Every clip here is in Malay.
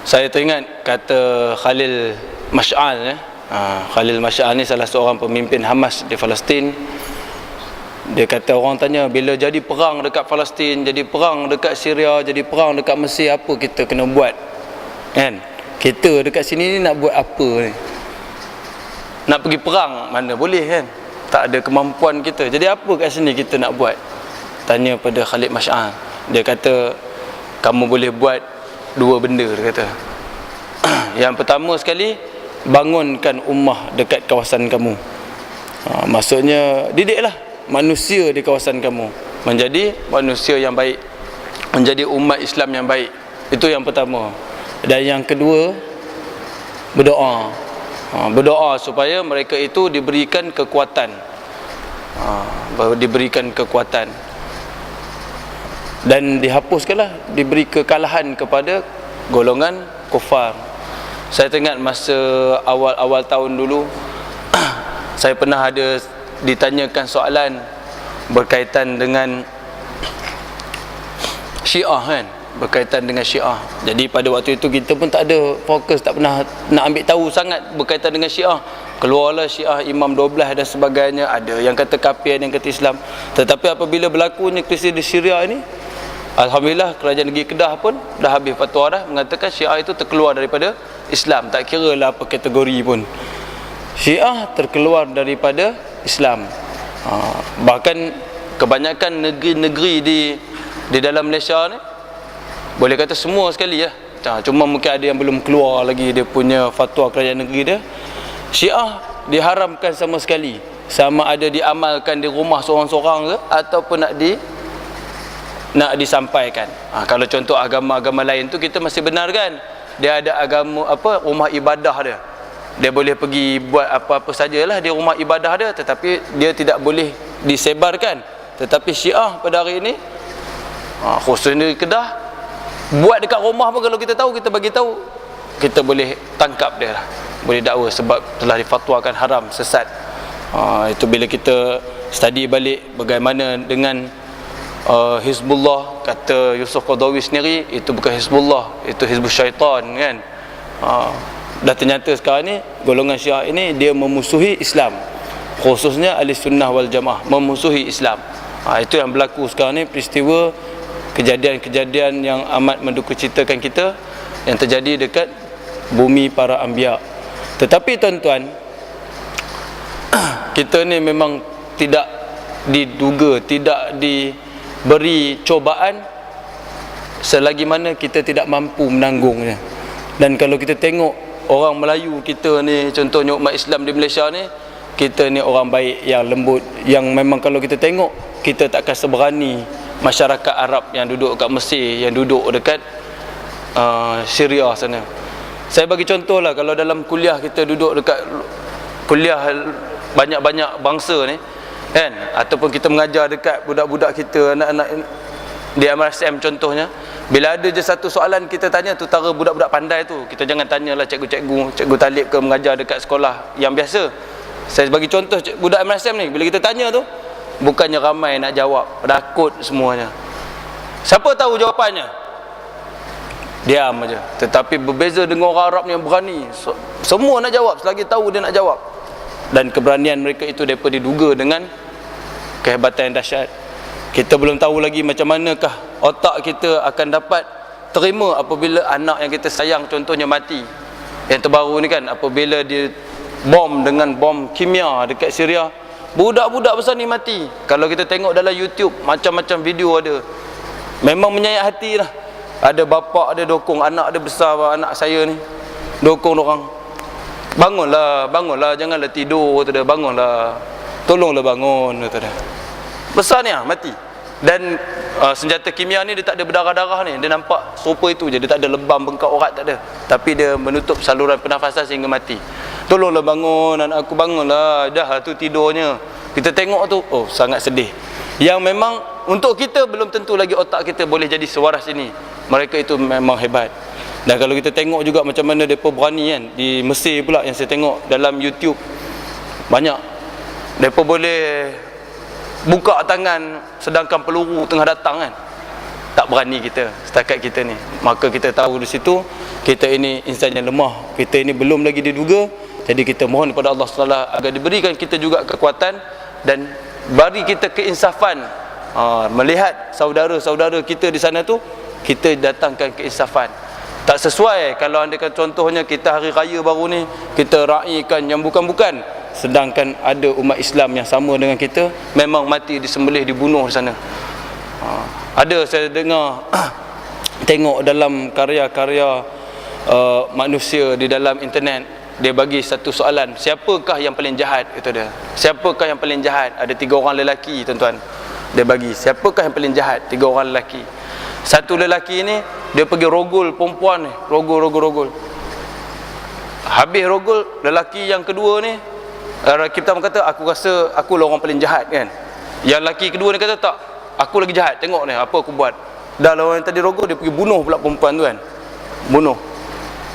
Saya teringat kata Khalil Mash'al. Khalil Mash'al ni salah seorang pemimpin Hamas di Palestin. Dia kata, orang tanya, bila jadi perang dekat Palestin, jadi perang dekat Syria, jadi perang dekat Mesir, apa kita kena buat? Kan? Kita dekat sini ni nak buat apa ni? Nak pergi perang mana boleh kan? Tak ada kemampuan kita. Jadi apa kat sini kita nak buat? Tanya pada Khalid Mash'al. Dia kata, kamu boleh buat dua benda, dia kata. Yang pertama sekali, bangunkan ummah dekat kawasan kamu. Maksudnya didiklah manusia di kawasan kamu menjadi manusia yang baik, menjadi umat Islam yang baik. Itu yang pertama. Dan yang kedua, berdoa. Berdoa supaya mereka itu diberikan kekuatan, diberikan kekuatan, dan dihapuskanlah, diberi kekalahan kepada golongan kufar. Saya teringat masa awal-awal tahun dulu saya pernah ada ditanyakan soalan berkaitan dengan Syiah kan, berkaitan dengan Syiah. Jadi pada waktu itu kita pun tak ada fokus, tak pernah nak ambil tahu sangat berkaitan dengan Syiah. Keluarlah Syiah Imam 12 dan sebagainya, ada yang kata kafir, ada yang kata Islam. Tetapi apabila berlakunya krisis di Syria ini, alhamdulillah kerajaan negeri Kedah pun dah habis fatwa dah mengatakan Syiah itu terkeluar daripada Islam. Tak kira lah apa kategori pun, Syiah terkeluar daripada Islam. Bahkan kebanyakan negeri-negeri di dalam Malaysia ni, boleh kata semua sekali ya, cuma mungkin ada yang belum keluar lagi dia punya fatwa kerajaan negeri dia. Syiah diharamkan sama sekali, sama ada diamalkan di rumah seorang-seorang ke ataupun nak disampaikan. Kalau contoh agama-agama lain tu kita masih benarkan dia ada agama rumah ibadah dia boleh pergi buat apa-apa sajalah di rumah ibadah dia, tetapi dia tidak boleh disebarkan. Tetapi Syiah pada hari ini, khususnya di Kedah, buat dekat rumah pun kalau kita tahu, kita bagi tahu, kita boleh tangkap dia lah, boleh dakwa sebab telah difatwakan haram, sesat. Itu bila kita study balik bagaimana dengan Hizbullah, kata Yusuf Qaradawi sendiri, itu bukan Hizbullah, itu Hizbul Syaitan kan. Dah ternyata sekarang ni golongan Syiah ini dia memusuhi Islam, khususnya Ahli Sunnah wal Jamaah, memusuhi Islam. Itu yang berlaku sekarang ni, peristiwa kejadian-kejadian yang amat mendukacitakan kita yang terjadi dekat bumi para anbiya. Tetapi tuan-tuan, kita ni memang tidak diduga, tidak diberi cobaan selagi mana kita tidak mampu menanggungnya. Dan kalau kita tengok orang Melayu kita ni, contohnya umat Islam di Malaysia ni, kita ni orang baik, yang lembut, yang memang kalau kita tengok, kita takkan seberani masyarakat Arab yang duduk kat Mesir, yang duduk dekat Syria sana. Saya bagi contoh lah, kalau dalam kuliah kita duduk dekat kuliah banyak-banyak bangsa ni kan, ataupun kita mengajar dekat budak-budak kita, anak-anak di MRSM contohnya, bila ada je satu soalan kita tanya, terutara budak-budak pandai tu, kita jangan tanyalah cikgu talib ke mengajar dekat sekolah yang biasa. Saya bagi contoh budak MRSM ni, bila kita tanya tu, bukannya ramai nak jawab, takut semuanya. Siapa tahu jawapannya? Diam aja. Tetapi berbeza dengan orang Arab yang berani, semua nak jawab selagi tahu dia nak jawab. Dan keberanian mereka itu dapat diduga dengan kehebatan yang dahsyat. Kita belum tahu lagi macam manakah otak kita akan dapat terima apabila anak yang kita sayang contohnya mati. Yang terbaru ni kan, apabila dia bom dengan bom kimia dekat Syria, budak-budak besar ni mati. Kalau kita tengok dalam YouTube, macam-macam video ada, memang menyayat hati lah. Ada bapa dia dokong anak dia besar, anak saya ni dokong orang, bangunlah, janganlah tidur, kata dia, bangunlah, tolonglah bangun, kata dia. Besar ni mati. Dan senjata kimia ni dia tak ada berdarah-darah ni, dia nampak serupa itu je, dia tak ada lebam, bengkak urat, tak ada, tapi dia menutup saluran pernafasan sehingga mati. Tolonglah bangun anak aku, bangunlah, dah tu tidurnya. Kita tengok tu, oh sangat sedih. Yang memang untuk kita belum tentu lagi otak kita boleh jadi sewaras ini. Mereka itu memang hebat. Dan kalau kita tengok juga macam mana mereka berani kan, di Mesir pula yang saya tengok dalam YouTube, banyak mereka boleh buka tangan sedangkan peluru tengah datang kan. Tak berani kita, setakat kita ni. Maka kita tahu di situ kita ini insan yang lemah, kita ini belum lagi diduga. Jadi kita mohon kepada Allah SWT agar diberikan kita juga kekuatan dan bagi kita keinsafan. Melihat saudara-saudara kita di sana tu, kita datangkan keinsafan. Tak sesuai kalau andakan contohnya kita hari raya baru ni kita raikan yang bukan-bukan, sedangkan ada umat Islam yang sama dengan kita memang mati disembelih, dibunuh di sana. Ada saya dengar tengok dalam karya-karya manusia di dalam internet, dia bagi satu soalan, siapakah yang paling jahat? Itu dia, siapakah yang paling jahat? Ada 3 orang lelaki, tuan-tuan. Dia bagi, siapakah yang paling jahat? 3 orang lelaki. Satu lelaki ni dia pergi rogol perempuan ni, rogol. Habis rogol, lelaki yang kedua ni, kita kata, aku rasa aku lah orang paling jahat kan. Yang lelaki kedua ni kata, tak, aku lagi jahat, tengok ni apa aku buat. Dah lah orang yang tadi rogol, dia pergi bunuh pula perempuan tu kan. Bunuh.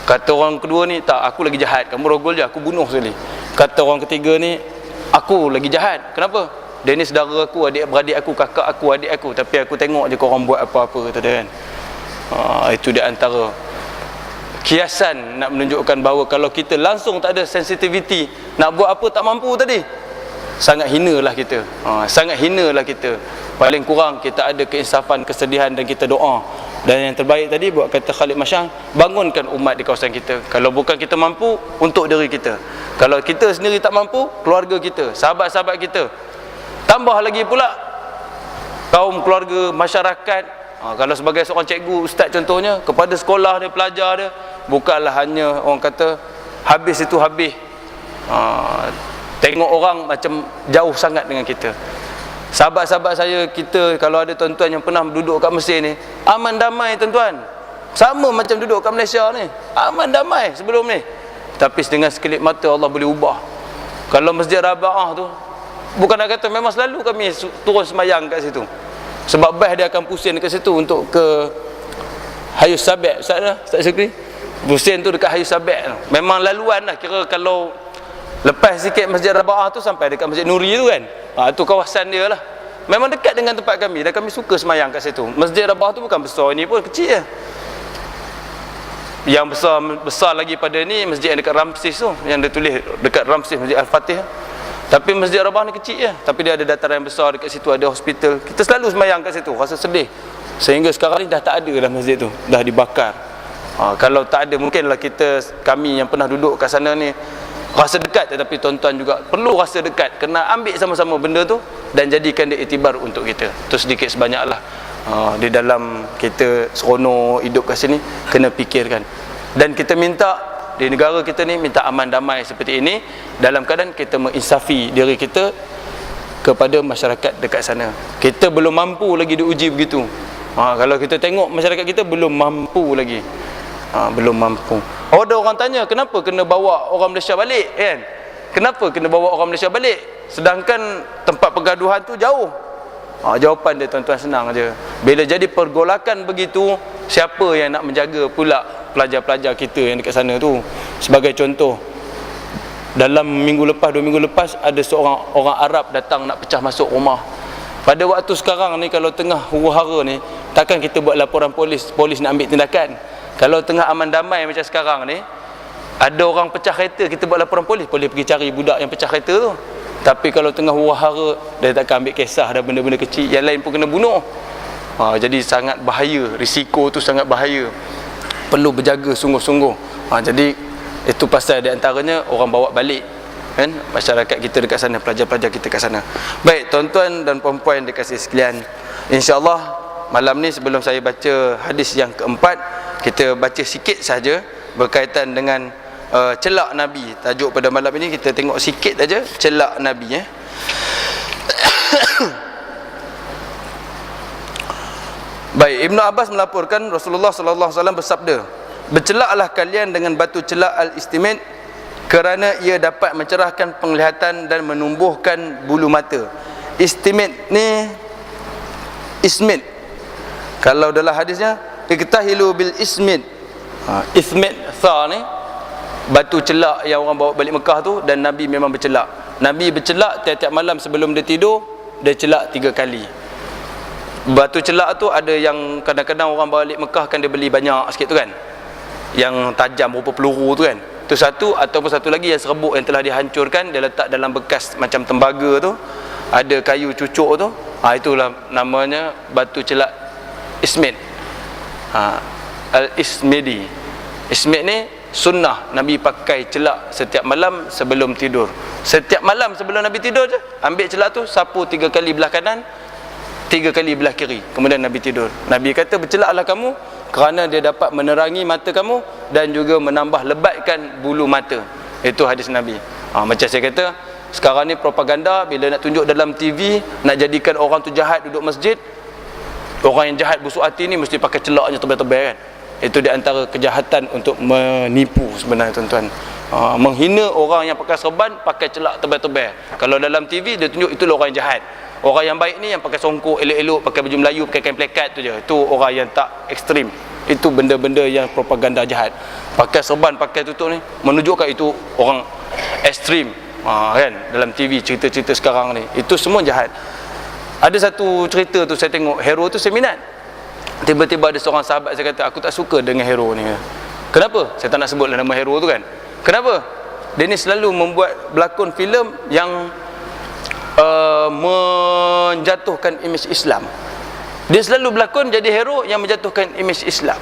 Kata orang kedua ni, tak, aku lagi jahat, kamu rogol je, aku bunuh sekali. Kata orang ketiga ni, aku lagi jahat. Kenapa? Dia ni saudara aku, adik-beradik aku, kakak aku, adik aku, tapi aku tengok je korang buat apa-apa, kata dia kan. Itu di antara kiasan nak menunjukkan bahawa kalau kita langsung tak ada sensitivity, nak buat apa tak mampu tadi, sangat hinalah kita. Sangat hinalah kita. Paling kurang kita ada keinsafan, kesedihan dan kita doa. Dan yang terbaik tadi buat kata Khalid Masyang, bangunkan umat di kawasan kita. Kalau bukan kita mampu, untuk diri kita. Kalau kita sendiri tak mampu, keluarga kita, sahabat-sahabat kita. Tambah lagi pula kaum keluarga, masyarakat. Kalau sebagai seorang cikgu, ustaz contohnya, kepada sekolah dia, pelajar dia, bukanlah hanya orang kata habis itu habis. Tengok orang macam jauh sangat dengan kita. Sahabat-sahabat saya, kita kalau ada tuan-tuan yang pernah duduk kat Mesir ni, aman damai tuan-tuan. Sama macam duduk kat Malaysia ni, aman damai sebelum ni. Tapi dengan sekelip mata Allah boleh ubah. Kalau Masjid Raba'ah tu, bukan nak kata, memang selalu kami turun semayang kat situ. Sebab bas dia akan pusing dekat situ untuk ke Hayus Sabek. Ustaz Syukri, pusing tu dekat Hayus Sabek. Memang laluan lah, kira kalau lepas sikit Masjid Raba'ah tu sampai dekat Masjid Nuri tu kan. Tu kawasan dia lah. Memang dekat dengan tempat kami dan kami suka semayang kat situ. Masjid Raba'ah tu bukan besar, ni pun kecil je. Yang besar lagi pada ni masjid yang dekat Ramsis tu, yang dia tulis dekat Ramsis, Masjid Al-Fatih. Tapi Masjid Raba'ah ni kecil je, tapi dia ada dataran yang besar, dekat situ ada hospital. Kita selalu semayang kat situ, rasa sedih. Sehingga sekarang ni dah tak ada dah masjid tu, dah dibakar. Kalau tak ada, mungkinlah kami yang pernah duduk kat sana ni rasa dekat, tetapi tuan-tuan juga perlu rasa dekat. Kena ambil sama-sama benda tu dan jadikan dia iktibar untuk kita. Tu sedikit sebanyaklah di dalam kita seronok hidup kat sini, kena fikirkan. Dan kita minta di negara kita ni, minta aman damai seperti ini, dalam keadaan kita menginsafi diri kita kepada masyarakat dekat sana. Kita belum mampu lagi diuji begitu. Kalau kita tengok masyarakat kita belum mampu lagi. Belum mampu. Ada orang tanya, kenapa kena bawa orang Malaysia balik kan? Kenapa kena bawa orang Malaysia balik sedangkan tempat pergaduhan tu jauh? Jawapan dia tuan-tuan senang aja. Bila jadi pergolakan begitu, siapa yang nak menjaga pula pelajar-pelajar kita yang dekat sana tu? Sebagai contoh, dalam minggu lepas, 2 minggu lepas, ada seorang orang Arab datang nak pecah masuk rumah. Pada waktu sekarang ni, kalau tengah huru-hara ni, takkan kita buat laporan polis nak ambil tindakan. Kalau tengah aman damai macam sekarang ni, ada orang pecah kereta, kita buat laporan polis pergi cari budak yang pecah kereta tu. Tapi kalau tengah huru-hara, dia takkan ambil kisah dah, benda-benda kecil, yang lain pun kena bunuh. Jadi sangat bahaya, risiko tu sangat bahaya, perlu berjaga sungguh-sungguh. Jadi itu pasal di antaranya orang bawa balik kan masyarakat kita dekat sana, pelajar-pelajar kita kat sana. Baik tuan-tuan dan puan-puan dikasihi sekalian, insya-Allah malam ni sebelum saya baca hadis yang keempat, kita baca sikit saja berkaitan dengan celak Nabi. Tajuk pada malam ini kita tengok sikit saja celak Nabi Baik, Ibnu Abbas melaporkan Rasulullah sallallahu alaihi wasallam bersabda, "Bercelaklah kalian dengan batu celak al-istimid kerana ia dapat mencerahkan penglihatan dan menumbuhkan bulu mata." Istimid ni ismid. Kalau dalam hadisnya iktahilu bil ismid. Ismid sa ni batu celak yang orang bawa balik Mekah tu, dan Nabi memang bercelak. Nabi bercelak tiap-tiap malam sebelum dia tidur, dia celak 3 kali. Batu celak tu ada yang kadang-kadang orang balik Mekah kan dia beli banyak sikit tu kan. yang tajam berupa peluru tu kan. Tu satu. Ataupun satu lagi yang serbuk yang telah dihancurkan, dia letak dalam bekas macam tembaga tu, ada kayu cucuk tu, itulah namanya batu celak ismid. Al-ismidi. Ismid ni sunnah Nabi pakai celak setiap malam sebelum tidur. Setiap malam sebelum Nabi tidur je, ambil celak tu, sapu 3 kali belah kanan, 3 kali belah kiri, kemudian Nabi tidur. Nabi kata, bercelaklah kamu kerana dia dapat menerangi mata kamu dan juga menambah lebatkan bulu mata. Itu hadis Nabi. Macam saya kata, sekarang ni propaganda, bila nak tunjuk dalam TV, nak jadikan orang tu jahat duduk masjid, orang yang jahat busuk hati ni mesti pakai celaknya tebal-tebal kan. Itu di antara kejahatan untuk menipu sebenarnya tuan-tuan. Menghina orang yang pakai serban, pakai celak tebal-tebal. Kalau dalam TV dia tunjuk itulah orang yang jahat. Orang yang baik ni yang pakai songkok elok-elok, pakai baju Melayu, pakai kain plekat tu je. Itu orang yang tak ekstrim. Itu benda-benda yang propaganda jahat. Pakai serban, pakai tutup ni menunjukkan itu orang ekstrim. Kan dalam TV cerita-cerita sekarang ni, itu semua jahat. Ada satu cerita tu saya tengok, hero tu saya minat. Tiba-tiba ada seorang sahabat saya kata, aku tak suka dengan hero ni. Kenapa? Saya tak nak sebutlah nama hero tu kan. Kenapa? Dia ni selalu membuat berlakon filem yang menjatuhkan imej Islam. Dia selalu berlakon jadi hero yang menjatuhkan imej Islam.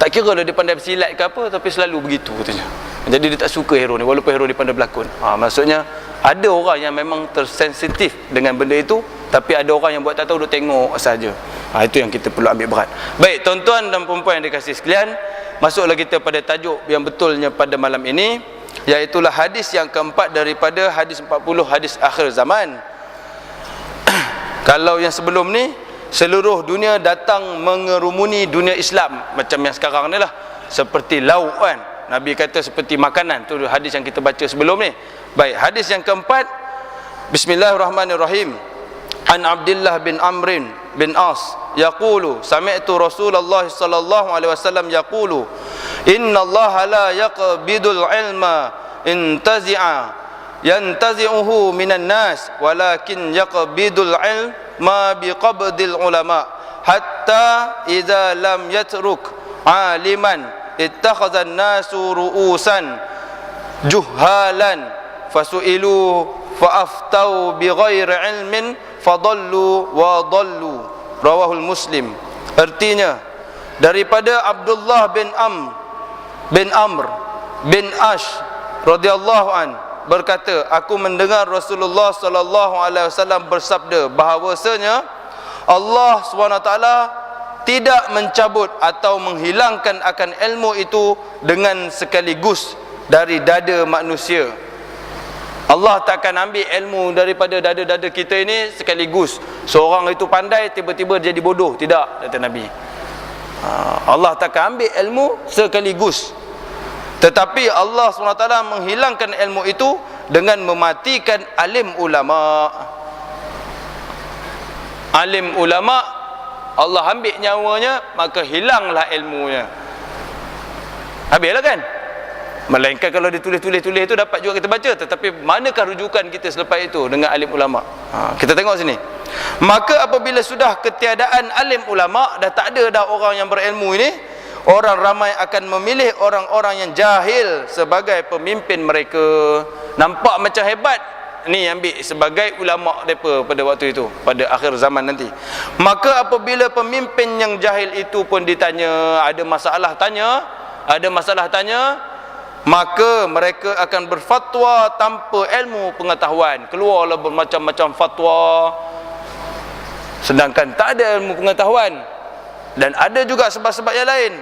Tak kira lah dia pandai bersilat ke apa, tapi selalu begitu katanya. Jadi dia tak suka hero ni, walaupun hero dia pandai berlakon. Maksudnya ada orang yang memang tersensitif dengan benda itu, tapi ada orang yang buat tak tahu, duk tengok saja. Itu yang kita perlu ambil berat. Baik, tuan-tuan dan puan-puan yang dikasihi sekalian, masuklah kita pada tajuk yang betulnya pada malam ini, iaitulah hadis yang keempat daripada hadis 40 hadis akhir zaman. Kalau yang sebelum ni, seluruh dunia datang mengerumuni dunia Islam, macam yang sekarang ni lah, seperti lauk kan. Nabi kata seperti makanan. Tu hadis yang kita baca sebelum ni. Baik, hadis yang keempat, Bismillahirrahmanirrahim. An Abdullah bin Amrin bin As yaqulu sami'tu Rasulullah sallallahu alaihi wasallam yaqulu innallaha la yaqbidul ilma yantazi'uhu minan nas walakin yaqbidul ilma biqabdil ulama hatta idza lam yatruk aliman ittakhadha an-nasu ru'usan juhalan fasu'ilu fa'aftau bighairi ilmin fadallu wa dallu. Rawahul Muslim. Artinya, daripada Abdullah bin Amr bin Ash radhiyallahu an berkata, aku mendengar Rasulullah sallallahu alaihi wasallam bersabda bahawasanya Allah SWT tidak mencabut atau menghilangkan akan ilmu itu dengan sekaligus dari dada manusia. Allah takkan ambil ilmu daripada dada-dada kita ini sekaligus. Seorang itu pandai, tiba-tiba jadi bodoh. Tidak, kata Nabi. Allah takkan ambil ilmu sekaligus. Tetapi Allah SWT menghilangkan ilmu itu dengan mematikan alim ulama. Alim ulama, Allah ambil nyawanya, maka hilanglah ilmunya. Habislah kan? Melainkan kalau ditulis-tulis itu dapat juga kita baca. Tetapi manakah rujukan kita selepas itu dengan alim ulama? Kita tengok sini. Maka apabila sudah ketiadaan alim ulama, dah tak ada dah orang yang berilmu ini, orang ramai akan memilih orang-orang yang jahil sebagai pemimpin mereka. Nampak macam hebat, ni ambil sebagai ulama mereka pada waktu itu, pada akhir zaman nanti. Maka apabila pemimpin yang jahil itu pun ditanya, ada masalah tanya, maka mereka akan berfatwa tanpa ilmu pengetahuan. Keluarlah bermacam-macam fatwa sedangkan tak ada ilmu pengetahuan. Dan ada juga sebab-sebab yang lain.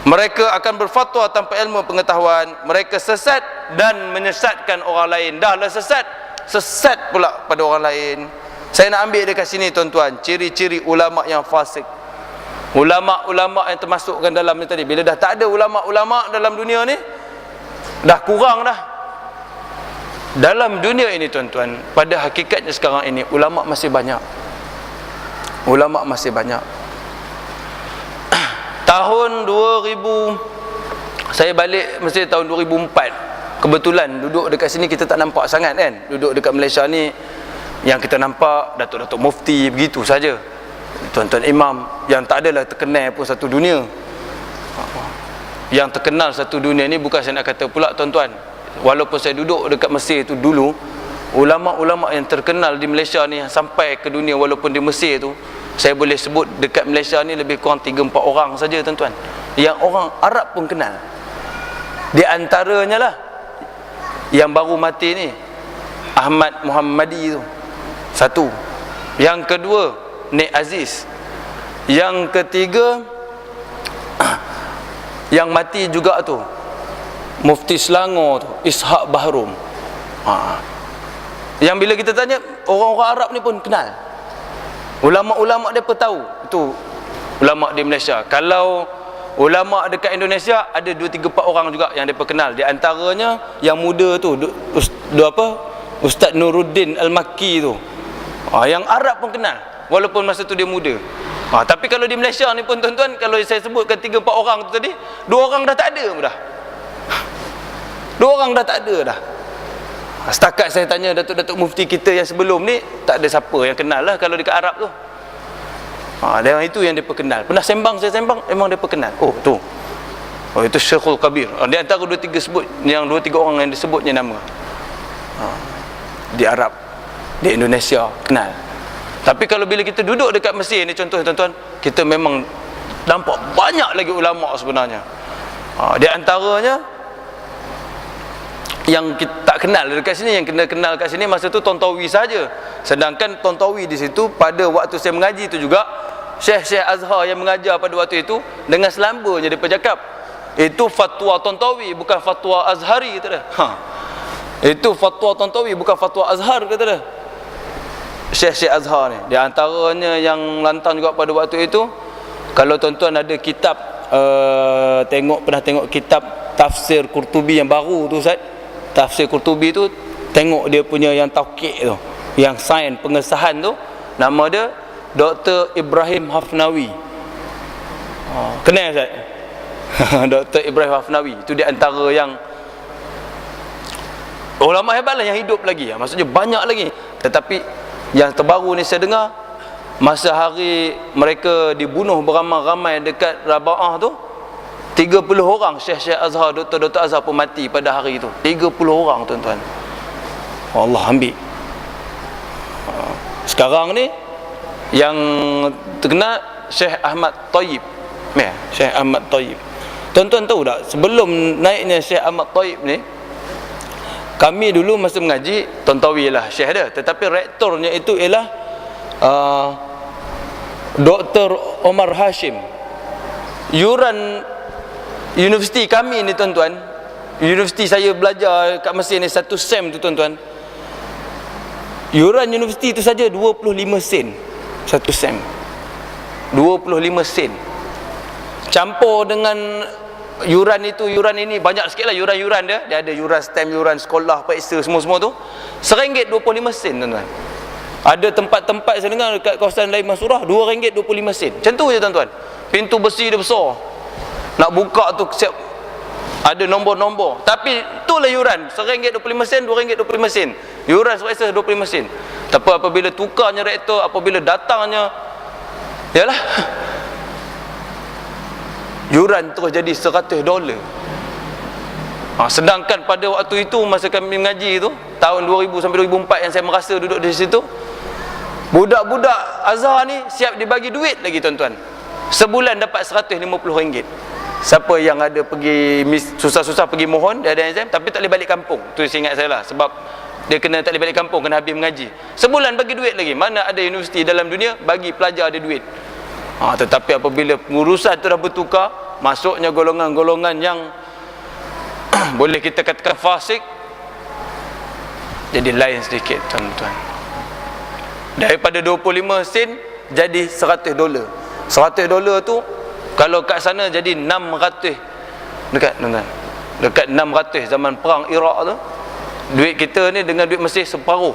Mereka akan berfatwa tanpa ilmu pengetahuan. Mereka sesat dan menyesatkan orang lain. Dah lah sesat pula pada orang lain. Saya nak ambil dekat sini tuan-tuan, ciri-ciri ulama yang fasik. Ulama-ulama yang termasukkan dalam ni tadi, bila dah tak ada ulama-ulama dalam dunia ni, dah kurang dah. Dalam dunia ini tuan-tuan, pada hakikatnya sekarang ini ulama masih banyak. Ulama masih banyak. Tahun 2000, saya balik mesti tahun 2004. Kebetulan duduk dekat sini kita tak nampak sangat kan. Duduk dekat Malaysia ni yang kita nampak datuk-datuk mufti begitu saja. Tuan-tuan imam yang tak adalah terkenal pun satu dunia. yang terkenal satu dunia ni, bukan saya nak kata pula tuan-tuan, walaupun saya duduk dekat Mesir tu dulu, ulama-ulama yang terkenal di Malaysia ni sampai ke dunia, walaupun di Mesir tu saya boleh sebut dekat Malaysia ni lebih kurang 3-4 orang saja tuan-tuan, yang orang Arab pun kenal. Di antaranya lah yang baru mati ni, Ahmad Muhammadi tu satu, yang kedua Nek Aziz, yang ketiga yang mati juga tu Mufti Selangor tu, Ishaq Bahrum. Yang bila kita tanya, orang-orang Arab ni pun kenal. Ulama-ulama mereka tahu itu ulama di Malaysia. Kalau ulama dekat Indonesia ada 2-3-4 orang juga yang mereka kenal. Di antaranya yang muda tu Ustaz Nuruddin Al-Makki tu. Yang Arab pun kenal walaupun masa tu dia muda. Tapi kalau di Malaysia ni pun tuan-tuan, kalau saya sebutkan 3-4 orang tu tadi, 2 orang dah tak ada dah. 2 orang dah tak ada dah. Setakat saya tanya Datuk-Datuk Mufti kita yang sebelum ni, tak ada siapa yang kenal lah kalau dekat Arab tu. Dan itu yang dia kenal. Pernah sembang, saya sembang, memang dia kenal. Oh tu, itu Syekhul Kabir. Di antara 2-3 sebut, yang 2-3 orang yang disebutnya nama di Arab, di Indonesia kenal. Tapi kalau bila kita duduk dekat Mesir ni, contoh tuan-tuan, kita memang nampak banyak lagi ulama sebenarnya. Di antaranya yang kita tak kenal dekat sini, yang kena kenal kat sini masa tu Tontowi saja. Sedangkan Tontowi di situ pada waktu saya mengaji tu juga, Syekh Azhar yang mengajar pada waktu itu, dengan selambanya dia bercakap, itu fatwa Tontowi bukan fatwa Azhari, kata dia. Itu fatwa Tontowi bukan fatwa Azhar, kata dia. Syekh Azhar ni, di antaranya yang lantang juga pada waktu itu, kalau tuan-tuan ada kitab pernah tengok kitab tafsir Qurtubi yang baru tu Ustaz, tafsir Qurtubi tu, tengok dia punya yang tauqid tu, yang sain pengesahan tu, nama dia Dr. Ibrahim Hafnawi. Kenal Ustaz? Dr. Ibrahim Hafnawi itu di antara yang ulama hebat lah yang hidup lagi, maksudnya banyak lagi. Tetapi yang terbaru ni saya dengar, masa hari mereka dibunuh beramai-ramai dekat Raba'ah tu, 30 orang Syekh Azhar, Dr. Azhar pun mati pada hari itu. 30 orang tuan-tuan. Allah ambil. Sekarang ni yang terkenal Syekh Ahmad Tayyib. Syekh Ahmad Tayyib. Tuan-tuan tahu tak, sebelum naiknya Syekh Ahmad Tayyib ni, kami dulu masa mengaji, Tontowi lah Syekh dia, tetapi rektornya itu ialah Dr. Omar Hashim. Yuran universiti kami ni tuan-tuan, universiti saya belajar kat Mesir ni 1 sem tu tuan-tuan, yuran universiti tu saja 25 sen 1 sem. 25 sen. Campur dengan yuran itu, yuran ini, banyak sikit lah yuran-yuran dia. Dia ada yuran stem, yuran sekolah, periksa, semua-semua tu, RM1.25 tuan-tuan. Ada tempat-tempat saya dengar dekat kawasan lain Mansurah, RM2.25. Macam tu je tuan-tuan. Pintu besi dia besar, nak buka tu siap ada nombor-nombor. Tapi itulah yuran, RM1.25, RM2.25. Yuran periksa RM25. Tapi apabila tukarnya rektor, apabila datangnya, yalah, yuran terus jadi $100. Sedangkan pada waktu itu masa kami mengaji tu, tahun 2000 sampai 2004 yang saya merasa duduk di situ, budak-budak Azhar ni siap dibagi duit lagi tuan-tuan. Sebulan dapat RM150. Siapa yang ada pergi susah-susah pergi mohon, dia ada exam tapi tak boleh balik kampung. Tu saya ingat saya lah, sebab dia kena tak boleh balik kampung, kena habis mengaji. Sebulan bagi duit lagi. Mana ada universiti dalam dunia bagi pelajar ada duit. Tetapi apabila pengurusan tu dah bertukar, masuknya golongan-golongan yang boleh kita katakan fasik, jadi lain sedikit tuan-tuan. Daripada 25 sen jadi $100. $100 tu kalau kat sana jadi 600 dekat tuan-tuan. Dekat 600 zaman perang Iraq tu. Duit kita ni dengan duit Mesir separuh.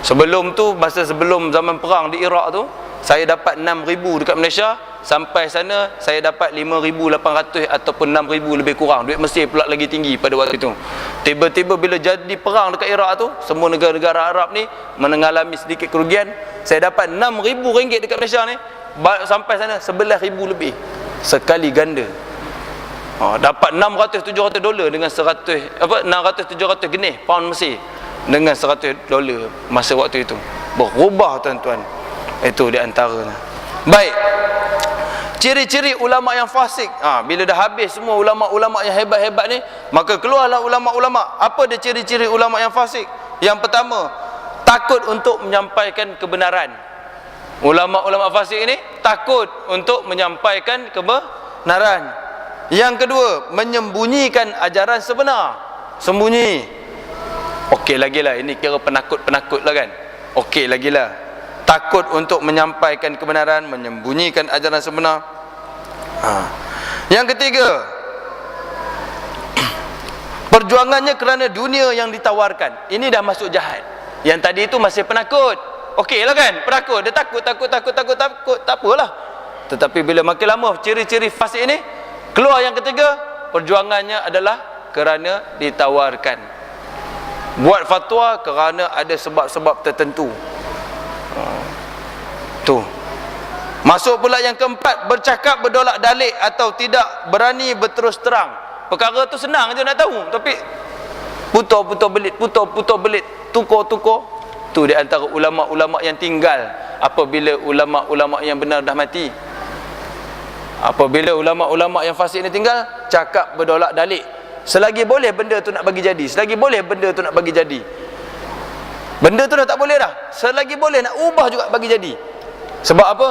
Sebelum tu, masa sebelum zaman perang di Iraq tu, saya dapat 6,000 dekat Malaysia. Sampai sana saya dapat 5,800 ataupun 6,000 lebih kurang. Duit Mesir pula lagi tinggi pada waktu itu. Tiba-tiba bila jadi perang dekat Iraq tu, semua negara-negara Arab ni mengalami sedikit kerugian. Saya dapat RM6,000 dekat Malaysia ni. Sampai sana 11,000 lebih. Sekali ganda. Dapat 600-700 dolar dengan 100 apa 600-700 genih pound Mesir dengan 100 dolar masa waktu itu. Berubah tuan-tuan. Itu di antaranya. Baik. Ciri-ciri ulama yang fasik. Bila dah habis semua ulama-ulama yang hebat-hebat ni, maka keluarlah ulama-ulama. Apa dia ciri-ciri ulama yang fasik? Yang pertama, takut untuk menyampaikan kebenaran. Ulama-ulama fasik ini takut untuk menyampaikan kebenaran. Yang kedua, menyembunyikan ajaran sebenar. Sembunyi. Okey lagilah, ini kira penakut-penakut lah kan. Okey lagilah. Takut untuk menyampaikan kebenaran, menyembunyikan ajaran sebenar. Yang ketiga, perjuangannya kerana dunia yang ditawarkan. Ini dah masuk jahat. Yang tadi itu masih penakut. Okey lah kan, penakut. Dia takut, tak apalah. Tetapi bila makin lama ciri-ciri fasik ini keluar, yang ketiga, perjuangannya adalah kerana ditawarkan. Buat fatwa kerana ada sebab-sebab tertentu. Tu. Masuk pula yang keempat, bercakap berdolak dalik atau tidak berani berterus terang. Perkara tu senang je nak tahu, tapi putar-putar belit, tukar-tukar. Tu di antara ulama-ulama yang tinggal apabila ulama-ulama yang benar dah mati. Apabila ulama-ulama yang fasik ni tinggal, cakap berdolak dalik. Selagi boleh benda tu nak bagi jadi, selagi boleh benda tu nak bagi jadi. Benda tu dah tak boleh dah, selagi boleh nak ubah juga bagi jadi. Sebab apa?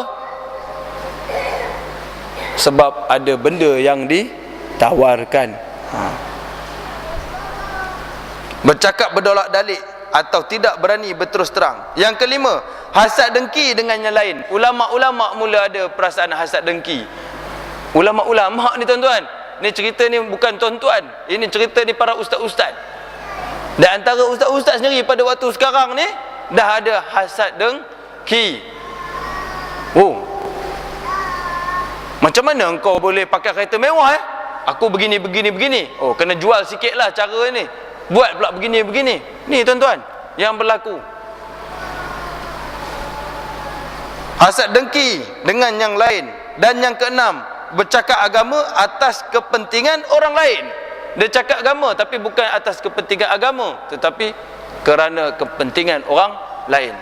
Sebab ada benda yang ditawarkan. Bercakap berdolak dalik atau tidak berani berterus terang. Yang kelima, hasad dengki dengan yang lain. Ulama-ulama mula ada perasaan hasad dengki. Ulama-ulama ni tuan-tuan, ni cerita ni bukan tuan-tuan, ini cerita ni para ustaz-ustaz. Dan antara ustaz-ustaz sendiri pada waktu sekarang ni dah ada hasad dengki. Macam mana engkau boleh pakai kereta mewah Aku begini. Kena jual sikit lah cara ni. Buat pula begini. Ni tuan-tuan yang berlaku. Hasad dengki dengan yang lain. Dan yang keenam, bercakap agama atas kepentingan orang lain. Dia cakap agama tapi bukan atas kepentingan agama, tetapi kerana kepentingan orang lain.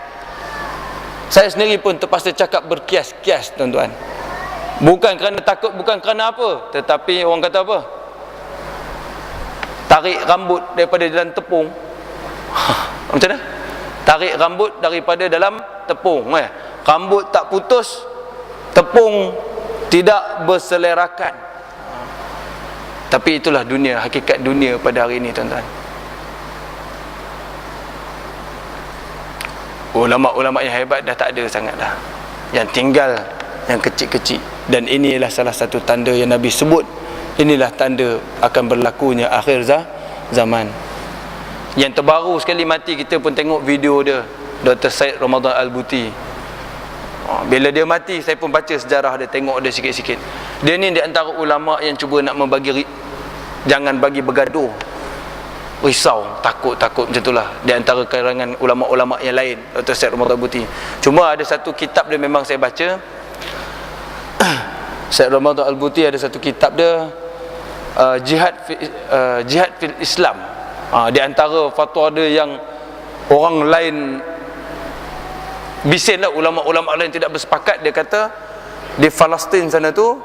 Saya sendiri pun terpaksa cakap berkias-kias tuan-tuan. Bukan kerana takut, bukan kerana apa, tetapi orang kata apa? Tarik rambut daripada dalam tepung. Macam mana? Tarik rambut daripada dalam tepung. Rambut tak putus, tepung tidak berselerakan. Tapi itulah dunia, hakikat dunia pada hari ini tuan-tuan. Ulama-ulama yang hebat dah tak ada sangat dah. Yang tinggal yang kecil-kecil. Dan inilah salah satu tanda yang Nabi sebut. Inilah tanda akan berlakunya akhir zaman. Yang terbaru sekali mati, kita pun tengok video dia, Dr. Said Ramadan Al-Buti. Bila dia mati, saya pun baca sejarah dia, tengok dia sikit-sikit. Dia ni di antara ulama yang cuba nak membagi, jangan bagi bergaduh, risau, takut macam itulah. Di antara kalangan ulama-ulama yang lain, Dr. Said Ramadan Al-Buti. Cuma ada satu kitab dia memang saya baca. Said Ramadan Al-Buti ada satu kitab dia, Jihad fil Islam. Di antara fatwa dia yang orang lain bising lah, ulama-ulama lain tidak bersepakat. Dia kata di Palestin sana tu,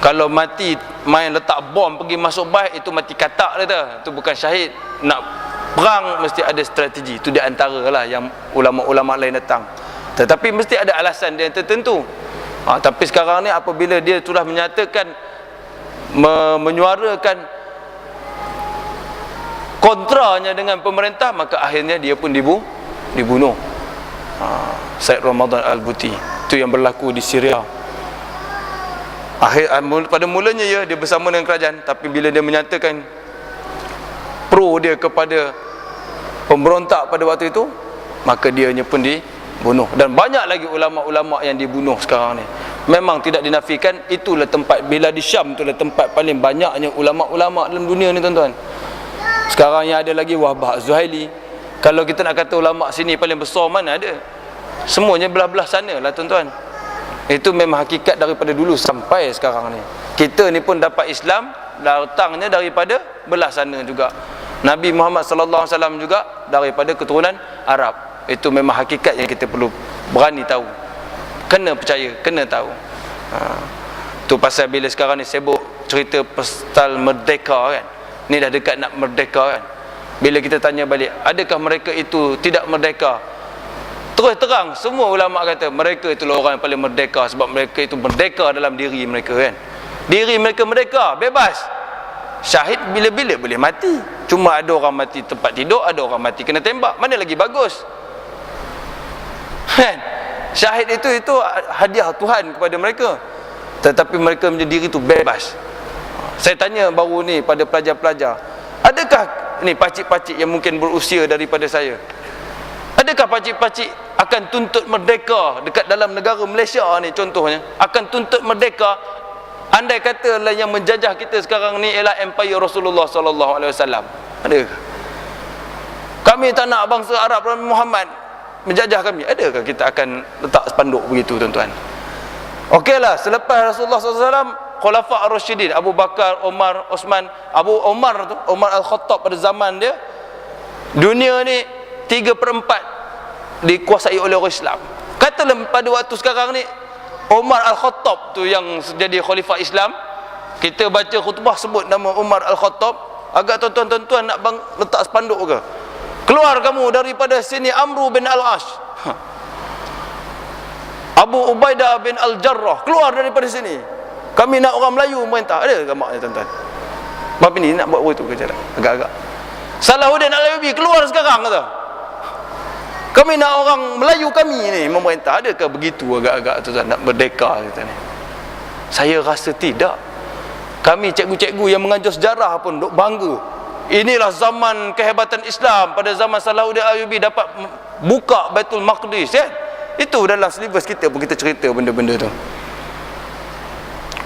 kalau mati main letak bom pergi masuk bait, itu mati katak dia tu. Itu bukan syahid. Nak perang mesti ada strategi. Itu di antara lah yang ulama-ulama lain datang. Tetapi mesti ada alasan dia tertentu. Tapi sekarang ni apabila dia telah menyatakan, menyuarakan kontranya dengan pemerintah, maka akhirnya dia pun dibunuh. Said Ramadan Al-Buti. Itu yang berlaku di Syria. Pada mulanya dia bersama dengan kerajaan, tapi bila dia menyatakan pro dia kepada pemberontak pada waktu itu, maka dianya pun dibunuh. Dan banyak lagi ulama-ulama yang dibunuh sekarang ni. Memang tidak dinafikan, itulah tempat, bila di Syam itulah tempat paling banyaknya ulama-ulama dalam dunia ni tuan-tuan. Sekarang yang ada lagi Wahbah Az-Zuhaili. Kalau kita nak kata ulama sini paling besar, mana ada? Semuanya belah-belah sana lah tuan-tuan. Itu memang hakikat daripada dulu sampai sekarang ni. Kita ni pun dapat Islam datangnya daripada belah sana juga. Nabi Muhammad sallallahu alaihi wasallam juga daripada keturunan Arab. Itu memang hakikat yang kita perlu berani tahu. Kena percaya, kena tahu. Tu pasal bila sekarang ni sibuk cerita pasal merdeka kan. Ni dah dekat nak merdeka kan. Bila kita tanya balik, adakah mereka itu tidak merdeka? Terus terang semua ulama kata mereka itulah orang yang paling merdeka, sebab mereka itu merdeka dalam diri mereka kan. Diri mereka merdeka, bebas. Syahid bila-bila boleh mati. Cuma ada orang mati tempat tidur, ada orang mati kena tembak. Mana lagi bagus? Kan? Syahid itu hadiah Tuhan kepada mereka. Tetapi mereka punya diri itu bebas. Saya tanya baru ni pada pelajar-pelajar, adakah ni pakcik-pakcik yang mungkin berusia daripada saya, adakah pakcik-pakcik akan tuntut merdeka dekat dalam negara Malaysia ni contohnya, akan tuntut merdeka andai kata lah yang menjajah kita sekarang ni ialah empire Rasulullah sallallahu alaihi wasallam? Adakah? Kami tak nak bangsa Arab Muhammad menjajah kami. Adakah kita akan letak spanduk begitu tuan-tuan? Okeylah, selepas Rasulullah SAW, Khulafa Ar-Rasyidin, Abu Bakar, Omar, Osman. Omar Al-Khattab pada zaman dia, dunia ni 3/4 dikuasai oleh orang Islam. Katalah pada waktu sekarang ni Omar Al-Khattab tu yang jadi khalifah Islam, kita baca khutbah sebut nama Omar Al-Khattab, agak tuan-tuan nak letak spanduk ke? Keluar kamu daripada sini Amru bin Al-Ash, Abu Ubaidah bin Al-Jarrah, keluar daripada sini. Kami nak orang Melayu merintah. Ada ke maknya tuan-tuan? Bab ini nak buat begitu ke cara? Agak-agak. Salahuddin Al-Ayyubi keluar sekarang kata, kami nak orang Melayu kami ni memerintah. Adakah begitu agak-agak tuan-tuan nak merdeka kita ni? Saya rasa tidak. Kami cikgu-cikgu yang mengajar sejarah pun duk bangga. Inilah zaman kehebatan Islam. Pada zaman Salahuddin Al-Ayyubi dapat buka Baitul Maqdis kan? Itu dalam silibus kita pun kita cerita benda-benda tu.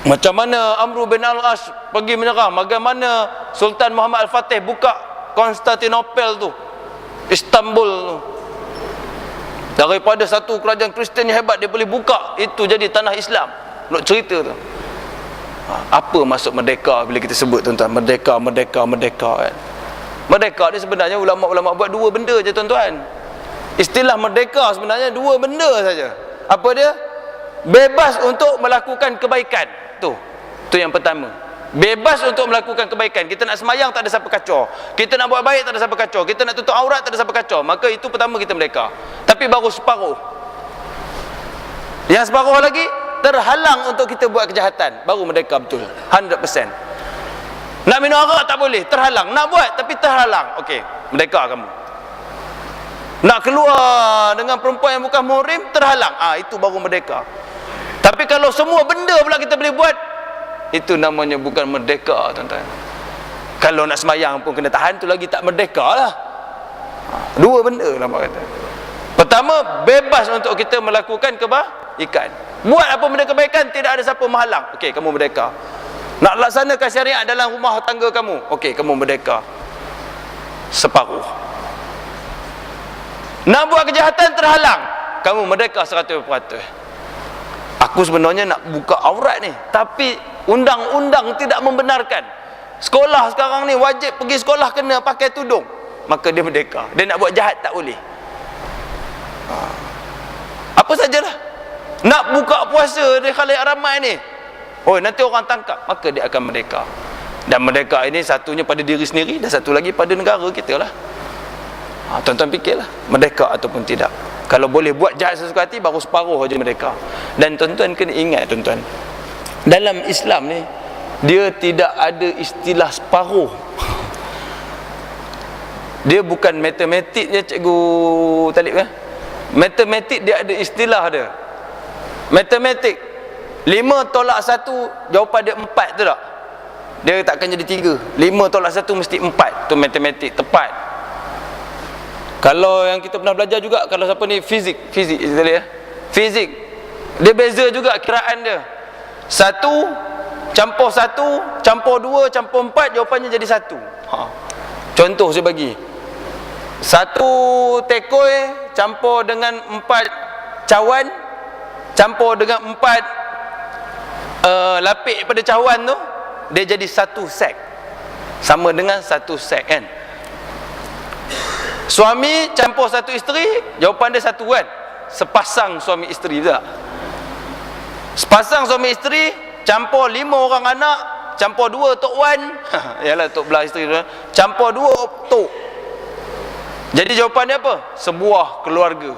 Macam mana Amru bin Al-Ash pergi menyerang, bagaimana Sultan Muhammad Al-Fatih buka Konstantinopel tu, Istanbul tu. Daripada satu kerajaan Kristian yang hebat, dia boleh buka itu jadi tanah Islam. Nak cerita tu. Apa maksud merdeka bila kita sebut tuan-tuan? Merdeka kan. Merdeka ni sebenarnya ulama-ulama buat dua benda je tuan-tuan. Istilah merdeka sebenarnya dua benda saja. Apa dia? Bebas untuk melakukan kebaikan. Tu yang pertama. Bebas untuk melakukan kebaikan. Kita nak semayang tak ada siapa kacau. Kita nak buat baik tak ada siapa kacau. Kita nak tutup aurat tak ada siapa kacau. Maka itu pertama kita merdeka. Tapi baru separuh. Yang separuh lagi terhalang untuk kita buat kejahatan. Baru merdeka betul. 100%. Nak minum arak tak boleh, terhalang. Nak buat tapi terhalang. Okey, merdeka kamu. Nak keluar dengan perempuan yang bukan muhrim, terhalang. Itu baru merdeka. Tapi kalau semua benda pula kita boleh buat, itu namanya bukan merdeka tuan-tuan. Kalau nak semayang pun kena tahan, tu lagi tak merdeka lah. Dua benda lama kata. Pertama, bebas untuk kita melakukan kebaikan. Buat apa benda kebaikan, tidak ada siapa menghalang. Okey, kamu merdeka. Nak laksanakan syariat dalam rumah tangga kamu, okey, kamu merdeka. Separuh. Nak buat kejahatan, terhalang, kamu merdeka 100%. Aku sebenarnya nak buka aurat ni, tapi undang-undang tidak membenarkan. Sekolah sekarang ni wajib pergi sekolah kena pakai tudung. Maka dia merdeka. Dia nak buat jahat tak boleh. Apa sajalah. Nak buka puasa di khalayak ramai ni, oh nanti orang tangkap, maka dia akan merdeka. Dan merdeka ini satunya pada diri sendiri, dan satu lagi pada negara kita lah. Tuan-tuan fikirlah, merdeka ataupun tidak. Kalau boleh buat jahat sesuka hati, baru separuh saja merdeka. Dan tuan-tuan kena ingat tuan-tuan, dalam Islam ni, dia tidak ada istilah separuh. Dia bukan matematik je cikgu Talib kan? Matematik dia ada istilah dia. Matematik 5 tolak 1, jawapan dia 4 tu tak? Dia takkan jadi 3. 5 tolak 1 mesti 4. Tu matematik tepat. Kalau yang kita pernah belajar juga, kalau siapa ni fizik fizik, dia beza juga kiraan dia. 1 campur 1 campur 2 campur 4, jawapannya jadi 1. Contoh saya bagi, 1 tekoi campur dengan 4 cawan, campur dengan 4 lapik pada cawan tu, dia jadi satu seks. Sama dengan satu seks kan. Suami campur satu isteri, jawapan dia satu kan. Sepasang suami isteri tak? Sepasang suami isteri campur 5 orang anak, campur 2 tok wan. Yalah tok belah isteri tu. Campur 2 tok. Jadi jawapan dia apa? Sebuah keluarga.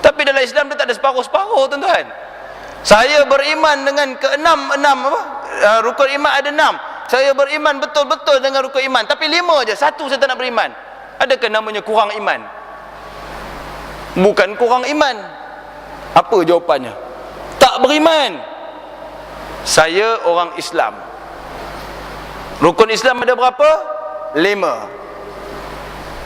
Tapi dalam Islam dia tak ada separuh-separuh tuan-tuan. Saya beriman dengan ke-6 apa? Rukun iman ada 6. Saya beriman betul-betul dengan rukun iman, tapi 5 je, satu saya tak nak beriman. Adakah namanya kurang iman? Bukan kurang iman. Apa jawapannya? Tak beriman. Saya orang Islam. Rukun Islam ada berapa? 5.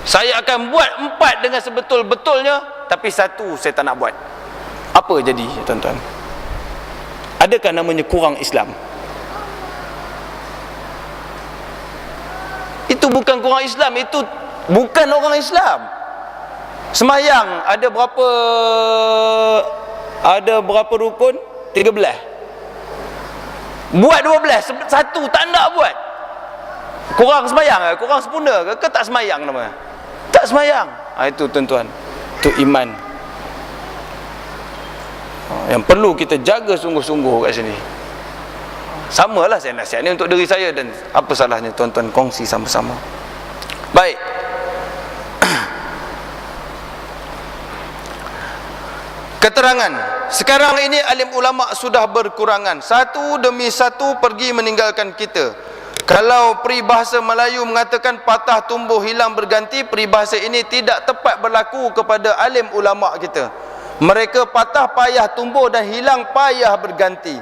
Saya akan buat 4 dengan sebetul-betulnya, tapi 1 saya tak nak buat. Apa jadi tuan-tuan? Adakah namanya kurang Islam? Itu bukan kurang Islam, itu bukan orang Islam. Semayang ada berapa rukun? 13. Buat 12, satu tak nak buat. Kurang semayang ke? Kurang sempurna ke? Tak semayang namanya? Tak semayang. Itu tuan-tuan, itu iman. Yang perlu kita jaga sungguh-sungguh kat sini. Samalah saya nasihat ni untuk diri saya, dan apa salahnya tuan-tuan kongsi sama-sama. Baik. Keterangan. Sekarang ini alim ulama sudah berkurangan. Satu demi satu pergi meninggalkan kita. Kalau peribahasa Melayu mengatakan patah tumbuh hilang berganti, peribahasa ini tidak tepat berlaku kepada alim ulama kita. Mereka patah payah tumbuh dan hilang payah berganti.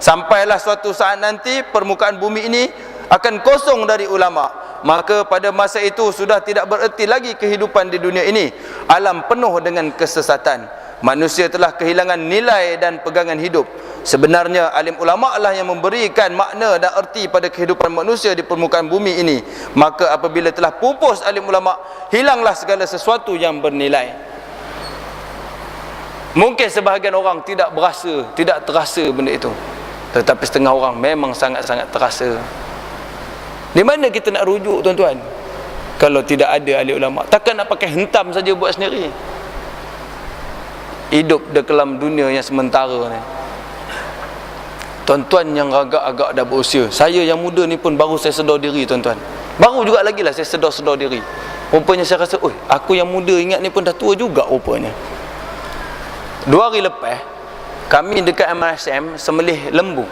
Sampailah suatu saat nanti permukaan bumi ini akan kosong dari ulama. Maka pada masa itu sudah tidak bererti lagi kehidupan di dunia ini. Alam penuh dengan kesesatan. Manusia telah kehilangan nilai dan pegangan hidup. Sebenarnya alim ulama lah yang memberikan makna dan erti pada kehidupan manusia di permukaan bumi ini. Maka apabila telah pupus alim ulama, hilanglah segala sesuatu yang bernilai. Mungkin sebahagian orang tidak berasa, tidak terasa benda itu, tetapi setengah orang memang sangat-sangat terasa. Di mana kita nak rujuk tuan-tuan? Kalau tidak ada ahli ulama, takkan nak pakai hentam saja buat sendiri. Hidup dalam dunia yang sementara ni. Tuan-tuan yang agak-agak dah berusia, saya yang muda ni pun baru saya sedar diri tuan-tuan. Baru juga lagi lah saya sedar diri. Rupanya saya rasa, oi, aku yang muda ingat ni pun dah tua juga rupanya. 2 hari lepas, kami dekat MRSM sembelih lembu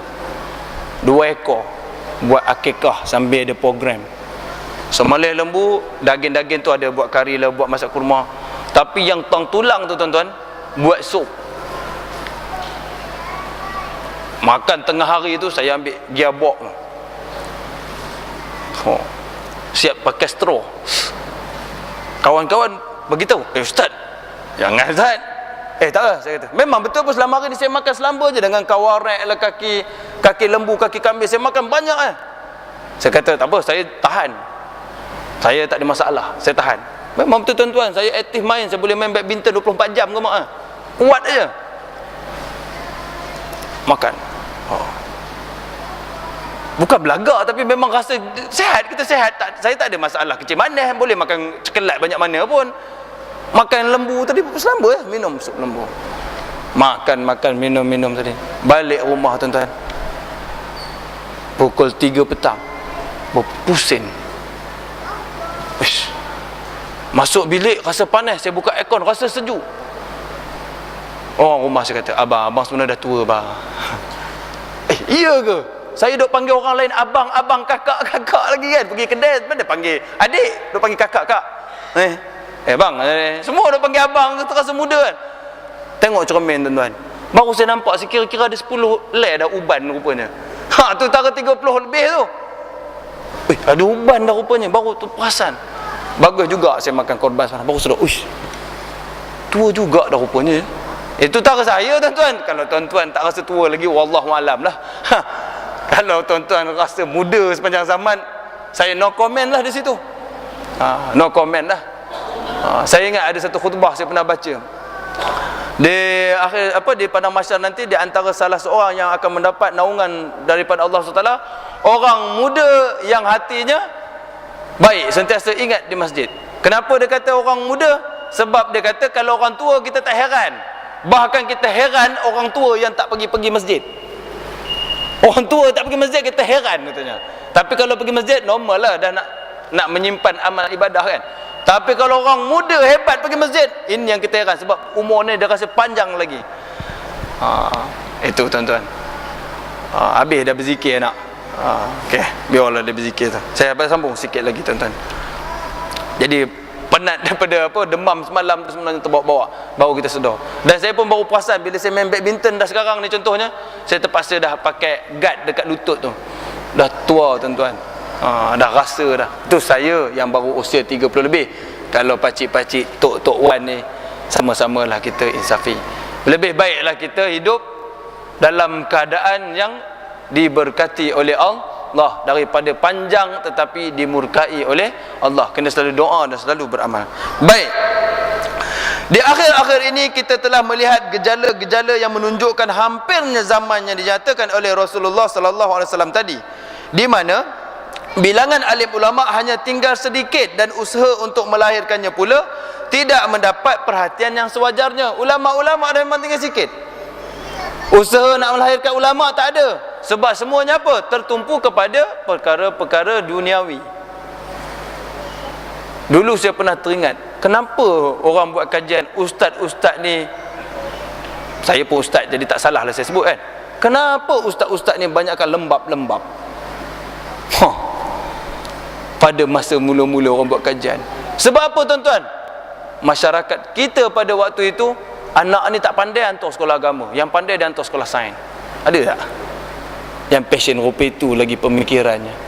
2 ekor buat akikah sambil ada program. Sembelih lembu, daging-daging tu ada buat kari lah, buat masak kurma. Tapi yang tulang tu tuan-tuan, buat sup. Makan tengah hari tu saya ambil gearbox. Siap pakai straw. Kawan-kawan beritahu, ustaz, jangan ustaz. Tak lah, saya kata. Memang betul pun selama hari ni saya makan selamba je dengan kawarek lah, kaki lembu, kaki kambing, saya makan banyak lah. Saya kata tak apa, saya tahan. Saya tak ada masalah, saya tahan. Memang betul tuan-tuan, saya aktif main, saya boleh main badminton 24 jam ke mak lah. Kuat aja. Makan. Bukan belagak, tapi memang rasa sihat, kita sihat. Saya tak ada masalah kecil manis, boleh makan cekelat banyak mana pun. Makan lembu tadi selamba ya, minum sup lembu. Makan, minum tadi. Balik rumah tuan-tuan, pukul 3 petang, berpusing. Uish. Masuk bilik rasa panas, saya buka aircon rasa sejuk. Orang rumah saya kata, abang sebenarnya dah tua bang. Iya ke? Saya duk panggil orang lain abang, kakak lagi kan. Pergi kedai mana panggil adik, duk panggil kakak. Bang, semua duk panggil abang, terasa muda kan. Tengok cermin tuan-tuan, baru saya nampak kira-kira ada 10 lek dah uban rupanya. Tu tara 30 lebih tu. Ada uban dah rupanya, baru tu perasan. Bagus juga saya makan korban sana, baru sedar, uish, tua juga dah rupanya. Itu tara saya tuan-tuan. Kalau tuan-tuan tak rasa tua lagi, wallahualam lah. Kalau tuan-tuan rasa muda sepanjang zaman, saya no comment lah di situ. No comment lah. Saya ingat ada satu khutbah saya pernah baca. Di akhir di padang mahsyar nanti, di antara salah seorang yang akan mendapat naungan daripada Allah SWT, orang muda yang hatinya baik sentiasa ingat di masjid. Kenapa dia kata orang muda? Sebab dia kata kalau orang tua kita tak heran, bahkan kita heran orang tua yang tak pergi masjid. Orang tua tak pergi masjid kita heran katanya. Tapi kalau pergi masjid normal lah, dah nak menyimpan amal ibadah kan. Tapi kalau orang muda hebat pergi masjid, ini yang kita heran sebab umur ni dia rasa panjang lagi. Itu tuan-tuan. Habis dah berzikir nak. Okey, biarlah dia berzikir tu. Saya sambung sikit lagi tuan-tuan. Jadi penat daripada demam semalam tu sebenarnya terbawa-bawa, baru kita sedar. Dan saya pun baru perasan bila saya main badminton dah sekarang ni contohnya, saya terpaksa dah pakai guard dekat lutut tu. Dah tua tuan-tuan. Dah rasa dah. Tu saya yang baru usia 30 lebih. Kalau pakcik-pakcik, tok-tok wan ni, sama-samalah kita insafi. Lebih baiklah kita hidup dalam keadaan yang diberkati oleh Allah daripada panjang tetapi dimurkai oleh Allah. Kena selalu doa dan selalu beramal. Baik. Di akhir-akhir ini kita telah melihat gejala-gejala yang menunjukkan hampirnya zaman yang dinyatakan oleh Rasulullah sallallahu alaihi wasallam tadi, di mana bilangan alim ulama hanya tinggal sedikit dan usaha untuk melahirkannya pula tidak mendapat perhatian yang sewajarnya. Ulama-ulama dah memang tinggal sikit. Usaha nak melahirkan ulama tak ada. Sebab semuanya apa? Tertumpu kepada perkara-perkara duniawi. Dulu saya pernah teringat, kenapa orang buat kajian ustaz-ustaz ni, saya pun ustaz jadi tak salah lah saya sebut kan, kenapa ustaz-ustaz ni banyakkan lembab-lembab pada masa mula-mula orang buat kajian? Sebab apa tuan-tuan? Masyarakat kita pada waktu itu, anak ni tak pandai hantar sekolah agama, yang pandai dia hantar sekolah sains. Ada tak? Yang passion rupa itu lagi pemikirannya.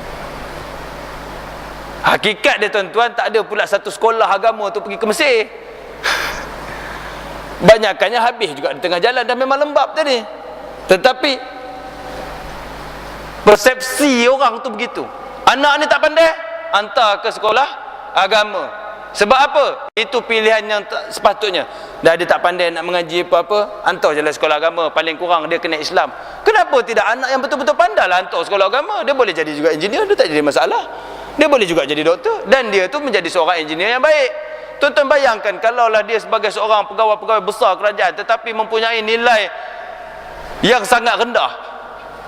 Hakikat dia tuan-tuan, tak ada pula satu sekolah agama tu pergi ke Mesir. Banyakannya habis juga di tengah jalan, dah memang lembab tadi. Tetapi persepsi orang tu begitu. Anak ni tak pandai, hantar ke sekolah agama. Sebab apa? Itu pilihan yang sepatutnya. Dah dia tak pandai nak mengaji apa-apa, hantar je lah sekolah agama, paling kurang dia kena Islam. Kenapa tidak anak yang betul-betul pandai lah hantar sekolah agama? Dia boleh jadi juga engineer, dia tak jadi masalah. Dia boleh juga jadi doktor, dan dia tu menjadi seorang engineer yang baik. Tuan-tuan bayangkan kalaulah dia sebagai seorang pegawai-pegawai besar kerajaan tetapi mempunyai nilai yang sangat rendah,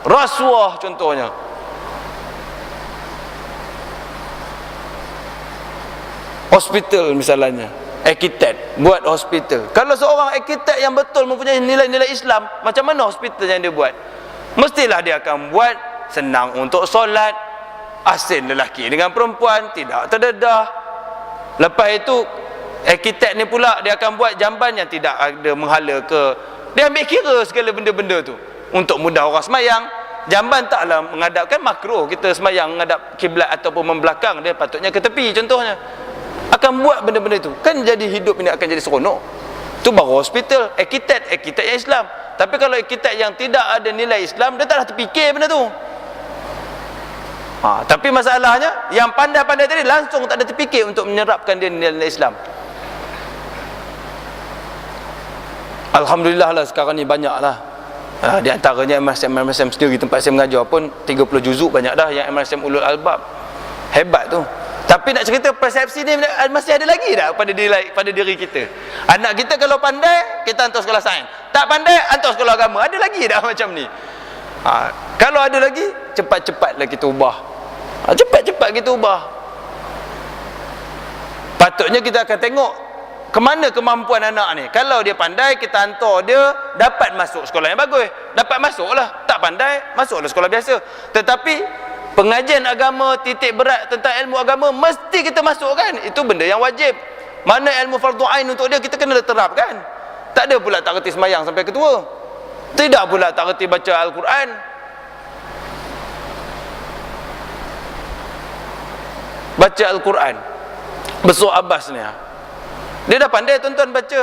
rasuah contohnya, hospital misalnya, arkitek buat hospital. Kalau seorang arkitek yang betul mempunyai nilai-nilai Islam, macam mana hospital yang dia buat? Mestilah dia akan buat senang untuk solat, asin lelaki dengan perempuan, tidak terdedah. Lepas itu arkitek ni pula dia akan buat jamban yang tidak ada menghala ke, dia ambil kira segala benda-benda tu untuk mudah orang semayang. Jamban taklah menghadapkan makruh kita semayang menghadap kiblat ataupun membelakang, dia patutnya ke tepi contohnya. Akan buat benda-benda itu, kan jadi hidup ini akan jadi seronok. Itu baru hospital, arkitek yang Islam. Tapi kalau arkitek yang tidak ada nilai Islam, dia taklah terfikir benda tu. Tapi masalahnya yang pandai-pandai tadi langsung tak ada terfikir untuk menyerapkan dia nilai-nilai Islam. Alhamdulillah lah sekarang ni banyak lah. Di antaranya MSM sendiri, tempat saya mengajar pun 30 juzuk banyak dah yang MSM Ulul Albab. Hebat tu. Tapi nak cerita persepsi ni masih ada lagi tak pada diri kita? Anak kita kalau pandai, kita hantar sekolah sains. Tak pandai, hantar sekolah agama. Ada lagi dah macam ni? Kalau ada lagi, cepat-cepatlah kita ubah. Cepat-cepat kita ubah. Patutnya kita akan tengok ke mana kemampuan anak ni. Kalau dia pandai, kita hantar dia dapat masuk sekolah yang bagus. Dapat masuklah. Tak pandai, masuklah sekolah biasa. Tetapi pengajian agama, titik berat tentang ilmu agama mesti kita masukkan. Itu benda yang wajib. Mana ilmu fardu ain untuk dia, kita kena terapkan. Tak ada pula tak reti semayang sampai ketua. Tidak pula tak reti baca Al-Quran. Baca Al-Quran Besar Abbas ni, dia dah pandai tuan-tuan baca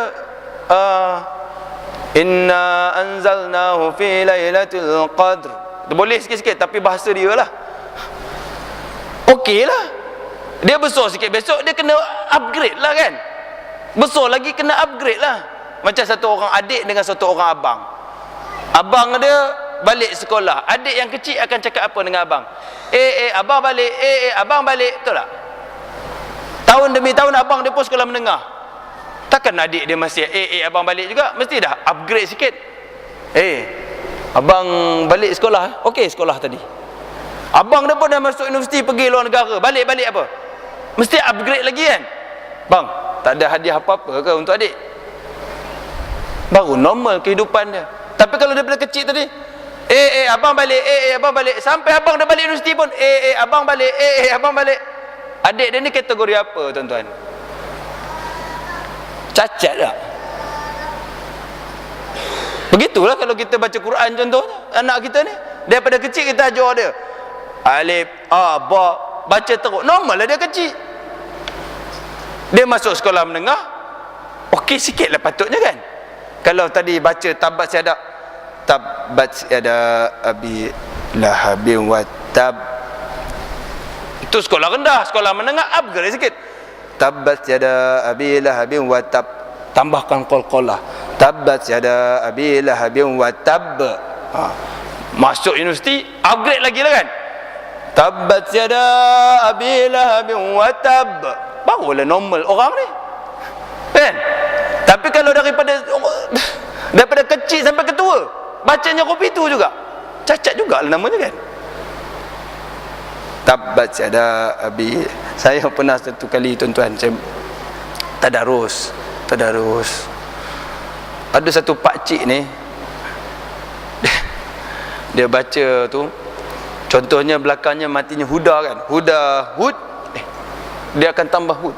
Inna anzalnahu fi lailatul qadr. Dia boleh sikit-sikit, tapi bahasa dia lah okey lah. Dia besar sikit, besok dia kena upgrade lah kan. Besar lagi kena upgrade lah. Macam satu orang adik dengan satu orang abang. Abang dia balik sekolah, adik yang kecil akan cakap apa dengan abang? Abang balik, abang balik, betul tak? Tahun demi tahun abang dia pun sekolah menengah. Takkan adik dia masih abang balik juga? Mesti dah upgrade sikit. Abang balik sekolah. Okey, sekolah tadi. Abang dia pun dah masuk universiti, pergi luar negara. Balik-balik apa? Mesti upgrade lagi kan? Bang, tak ada hadiah apa-apa ke untuk adik? Baru normal kehidupan dia. Tapi kalau daripada kecil tadi, abang balik, abang balik, sampai abang dah balik universiti pun, abang balik, abang balik. Adik dia ni kategori apa, tuan-tuan? Cacat tak? Begitulah kalau kita baca Quran contohnya. Anak kita ni, daripada kecil kita ajar dia alif, ba, baca teruk. Normal lah dia kecil. Dia masuk sekolah menengah, okey sikit lah patutnya kan. Kalau tadi baca tabat siada abi lahabin wa tab, itu sekolah rendah. Sekolah menengah upgrade sikit. Tabat siada abi lahabin wa tab, tambahkan qalqalah. Tabat siada abi lahabin wa tab. Masuk universiti upgrade lagi lah kan. Tabat siada abi lahabin wa tab, barulah normal orang ni kan. Tapi kalau daripada kecil sampai ketua, bacanya kopi tu juga cacat juga lah namanya kan. Tabat siada abi. Saya pernah satu kali, tuan-tuan, saya tadarus. Ada satu pakcik ni, dia baca tu, contohnya belakangnya matinya Huda kan, Hud, dia akan tambah Hud.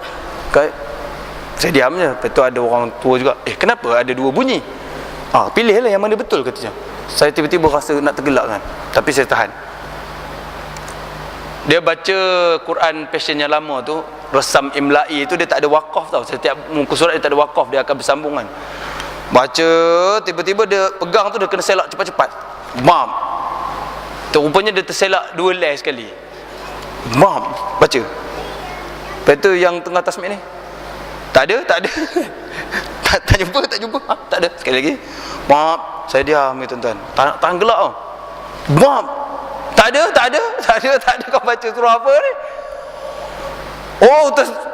Saya diam je. Lepas tu ada orang tua juga, kenapa ada dua bunyi? Pilihlah yang mana betul, katanya. Saya tiba-tiba rasa nak tergelak kan, tapi saya tahan. Dia baca Quran passion yang lama tu, resam imla'i tu, dia tak ada wakaf tau. Setiap muka surat dia tak ada wakaf, dia akan bersambungan. Baca, tiba-tiba dia pegang tu, dia kena selak cepat-cepat. Mam. Rupanya dia terselak 2 lay sekali. Mam, baca. Lepas tu yang tengah tasmid ni, tak ada tak jumpa tak ada. Sekali lagi, maaf, saya diam ni, tuan-tuan. Tahan gelak tau. Maaf, tak ada kau baca surah apa ni?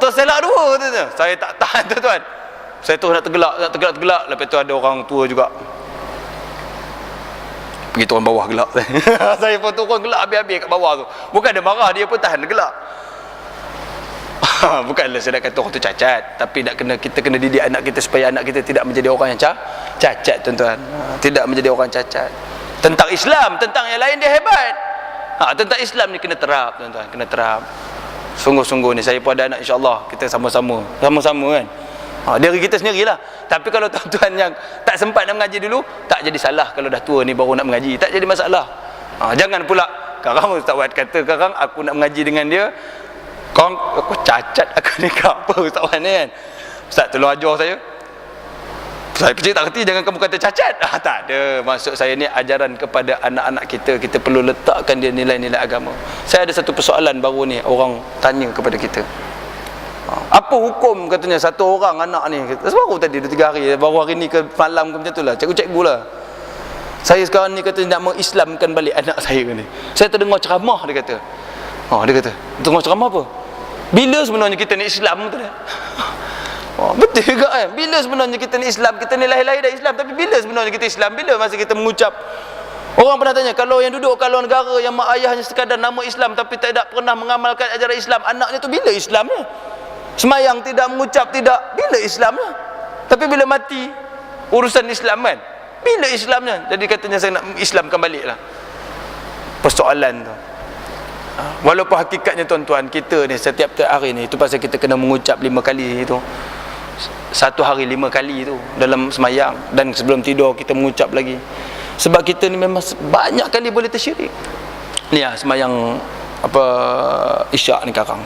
Terselak 2, tuan-tuan. Saya tak tahan, tuan-tuan. Saya terus nak tergelak. Lepas tu ada orang tua juga, pergi turun bawah gelak. Saya pun turun gelak habis-habis kat bawah tu. Bukan dia marah, dia pun tahan gelak. Bukanlah saya nak kata orang tu cacat, tapi kita kena didik anak kita supaya anak kita tidak menjadi orang yang cacat, tuan-tuan. Tidak menjadi orang cacat. Tentang Islam, tentang yang lain dia hebat. Tentang Islam ni kena terap, tuan-tuan, kena terap. Sungguh-sungguh ni, saya pun ada anak, insya-Allah kita sama-sama kan. Diri kita sendirilah. Tapi kalau tuan-tuan yang tak sempat nak mengaji dulu, tak jadi salah kalau dah tua ni baru nak mengaji, tak jadi masalah. Jangan pula sekarang Ustaz Wan kata, sekarang aku nak mengaji dengan dia, aku cacat, aku ni apa Ustaz Wan ni kan. Ustaz tolong ajar saya kecil tak kerti, jangan kamu kata cacat. Tak ada, maksud saya ni ajaran kepada anak-anak kita. Kita perlu letakkan dia nilai-nilai agama. Saya ada satu persoalan baru ni, orang tanya kepada kita, apa hukum, katanya, satu orang anak ni, baru tadi 2-3 hari, baru hari ni ke malam ke macam tu lah, cikgu lah, saya sekarang ni kata nak mengislamkan balik anak saya ni. Saya terdengar ceramah, dia kata terdengar ceramah apa? Bila sebenarnya kita ni Islam tu dah? Betul juga kan? Bila sebenarnya kita ni Islam? Kita ni lahir-lahir dah Islam, tapi bila sebenarnya kita Islam? Bila masa kita mengucap? Orang pernah tanya, kalau yang duduk kalau negara yang mak ayahnya sekadar nama Islam tapi tidak pernah mengamalkan ajaran Islam, anaknya tu bila Islamnya? Semayang tidak, mengucap tidak, bila Islamnya? Tapi bila mati, urusan Islam kan? Bila Islamnya? Jadi katanya saya nak Islamkan balik lah persoalan tu. Walaupun hakikatnya, tuan-tuan, kita ni setiap hari ni, itu pasal kita kena mengucap 5 kali itu, satu hari 5 kali itu dalam semayang, dan sebelum tidur kita mengucap lagi. Sebab kita ni memang banyak kali boleh tersyirik. Ni lah semayang Isyak ni sekarang,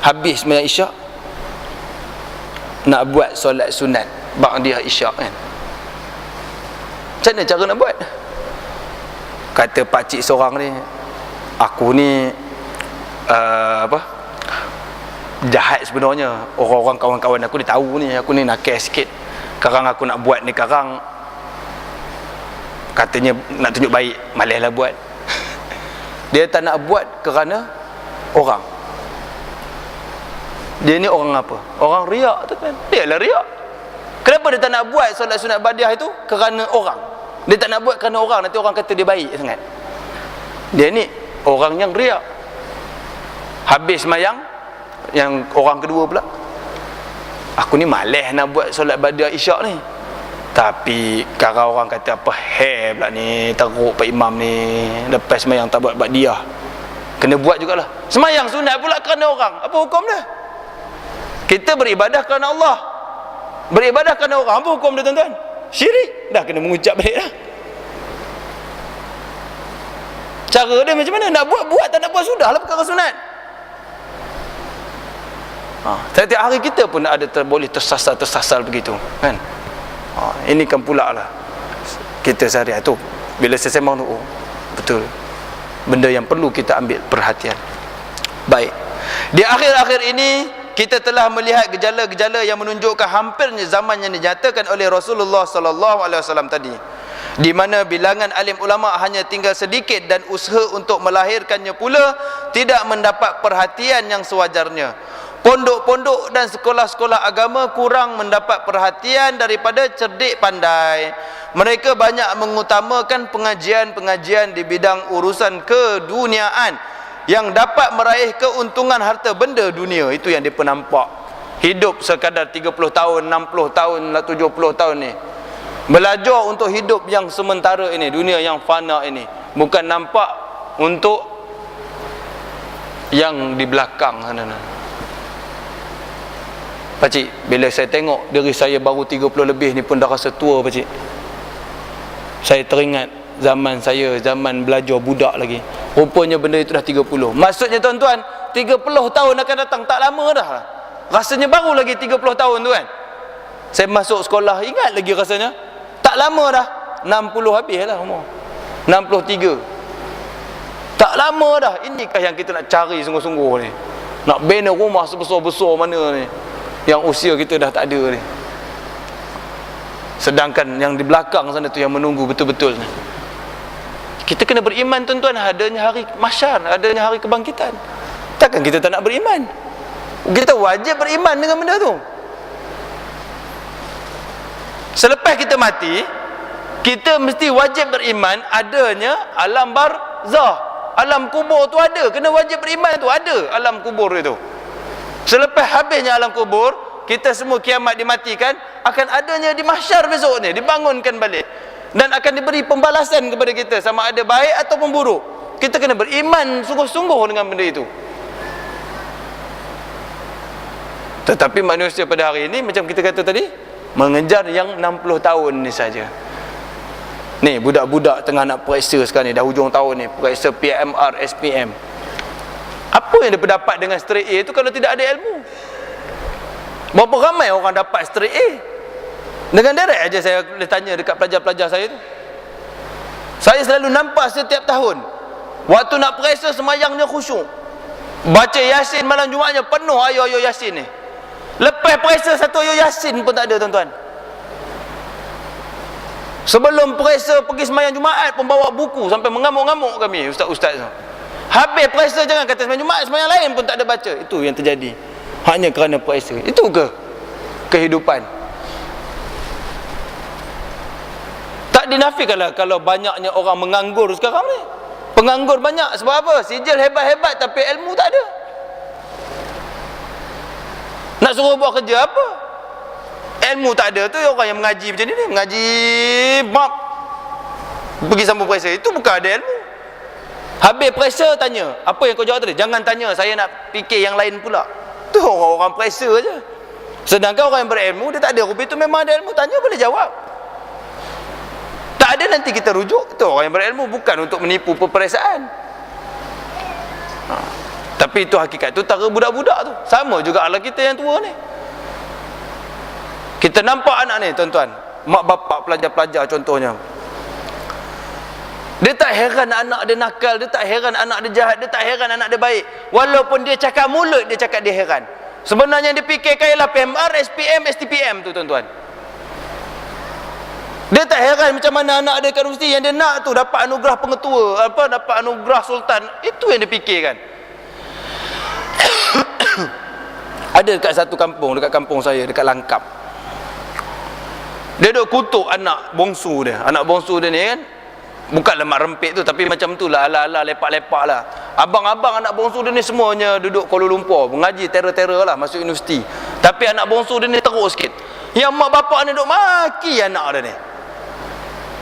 habis semayang Isyak nak buat solat sunat ba'diyah Isyak kan, macam mana cara nak buat? Kata pakcik seorang ni, aku ni jahat sebenarnya. Orang-orang kawan-kawan aku ni tahu ni, aku ni nakal sikit. Sekarang aku nak buat ni, sekarang katanya nak tunjuk baik, malaslah buat. Dia tak nak buat kerana orang. Dia ni orang apa? Orang riak tu kan. Dia lah riak. Kenapa dia tak nak buat solat sunat badiah itu? Kerana orang. Dia tak nak buat kerana orang, nanti orang kata dia baik sangat. Dia ni orang yang riak. Habis semayang, yang orang kedua pula, aku ni malas nak buat solat badiah isyak ni, tapi kalau orang kata apa pula ni, teruk Pak Imam ni, lepas semayang tak buat badiah, kena buat jugalah. Semayang sunat pula kerana orang, apa hukum dia? Kita beribadah kerana Allah, beribadah kerana orang, apa hukum dia tuan-tuan? Syirik. Dah kena mengucap balik dah. Cara dia macam mana? Nak buat, tak nak buat, sudahlah perkara sunat. Setiap hari kita pun ada boleh tersasar begitu kan. Ini kan pula lah kita sehari tu bila saya sembang tu, betul, benda yang perlu kita ambil perhatian. Baik, di akhir-akhir ini kita telah melihat gejala-gejala yang menunjukkan hampirnya zaman yang dinyatakan oleh Rasulullah sallallahu alaihi wasallam tadi, di mana bilangan alim ulama hanya tinggal sedikit dan usaha untuk melahirkannya pula tidak mendapat perhatian yang sewajarnya. Pondok-pondok dan sekolah-sekolah agama kurang mendapat perhatian daripada cerdik pandai. Mereka banyak mengutamakan pengajian-pengajian di bidang urusan keduniaan yang dapat meraih keuntungan harta benda dunia. Itu yang mereka nampak. Hidup sekadar 30 tahun, 60 tahun, 70 tahun ni, belajar untuk hidup yang sementara ini, dunia yang fana ini, bukan nampak untuk yang di belakang sana. Pakcik, bila saya tengok diri saya baru 30 lebih ni pun dah rasa tua pakcik. Saya teringat zaman saya, zaman belajar budak lagi. Rupanya benda itu dah 30. Maksudnya tuan-tuan, 30 tahun akan datang, tak lama dah. Rasanya baru lagi 30 tahun tu kan. Saya masuk sekolah, ingat lagi rasanya. Tak lama dah, 60 habis lah umur, 63. Tak lama dah. Inikah yang kita nak cari sungguh-sungguh ni? Nak bina rumah sebesar-besar mana ni, yang usia kita dah tak ada ni. Sedangkan yang di belakang sana tu yang menunggu betul-betul ni. Kita kena beriman tuan-tuan, adanya hari mahsyar, adanya hari kebangkitan. Takkan kita tak nak beriman? Kita wajib beriman dengan benda tu. Selepas kita mati, kita mesti wajib beriman adanya alam barzah. Alam kubur tu ada, kena wajib beriman tu ada alam kubur itu. Selepas habisnya alam kubur, kita semua kiamat dimatikan, akan adanya di mahsyar besok ni, dibangunkan balik, dan akan diberi pembalasan kepada kita sama ada baik ataupun buruk. Kita kena beriman sungguh-sungguh dengan benda itu. Tetapi manusia pada hari ini, macam kita kata tadi, mengejar yang 60 tahun ni saja. Ni budak-budak tengah nak periksa sekarang ni, dah hujung tahun ni, periksa PMR, SPM. Apa yang dia dapat dengan straight A itu kalau tidak ada ilmu? Berapa ramai orang dapat straight A? Dengan direct aja saya boleh tanya dekat pelajar-pelajar saya tu. Saya selalu nampak setiap tahun, waktu nak periksa semayangnya khusyuk, baca Yasin malam Jumaatnya penuh ayat-ayat Yasin ni. Lepas periksa satu ayat Yasin pun tak ada tuan-tuan. Sebelum periksa pergi semayang Jumaat pun bawa buku sampai mengamuk-ngamuk kami ustaz-ustaz tu. Habis periksa jangan kata semayang Jumaat, semayang lain pun tak ada baca. Itu yang terjadi hanya kerana periksa. Itu ke kehidupan? Tak dinafikanlah kalau banyaknya orang menganggur sekarang ni. Penganggur banyak sebab apa? Sijil hebat-hebat tapi ilmu tak ada. Nak suruh buat kerja apa? Ilmu tak ada tu orang yang mengaji macam ni, mengaji bab pergi sambung periksa, itu bukan ada ilmu. Habis periksa tanya, apa yang kau jawab tadi? Jangan tanya, saya nak fikir yang lain pula. Tu orang-orang periksa aja. Sedangkan orang yang berilmu dia tak ada rupi tu, memang ada ilmu, tanya boleh jawab. Tak ada nanti kita rujuk. Tu orang yang berilmu, bukan untuk menipu peperiksaan. Tapi itu hakikat tu tara budak-budak tu. Sama juga ala kita yang tua ni. Kita nampak anak ni tuan-tuan, mak bapak pelajar-pelajar contohnya, dia tak heran anak dia nakal, dia tak heran anak dia jahat, dia tak heran anak dia baik. Walaupun dia cakap mulut, dia cakap dia heran. Sebenarnya dia fikirkan ialah PMR, SPM, STPM tu tuan-tuan. Dia tak heran macam mana anak dia kat universiti yang dia nak tu dapat anugerah pengetua, dapat anugerah sultan. Itu yang dia fikirkan. Ada dekat satu kampung, dekat kampung saya, dekat Langkap. Dia duk kutuk anak bongsu dia. Anak bongsu dia ni kan, bukan lemak rempit tu, tapi macam tu lah, ala-ala lepak-lepak lah. Abang-abang anak bongsu dia ni semuanya duduk Kuala Lumpur, mengaji terror-terror lah, masuk universiti. Tapi anak bongsu dia ni teruk sikit. Yang mak bapak ni duk maki anak dia ni.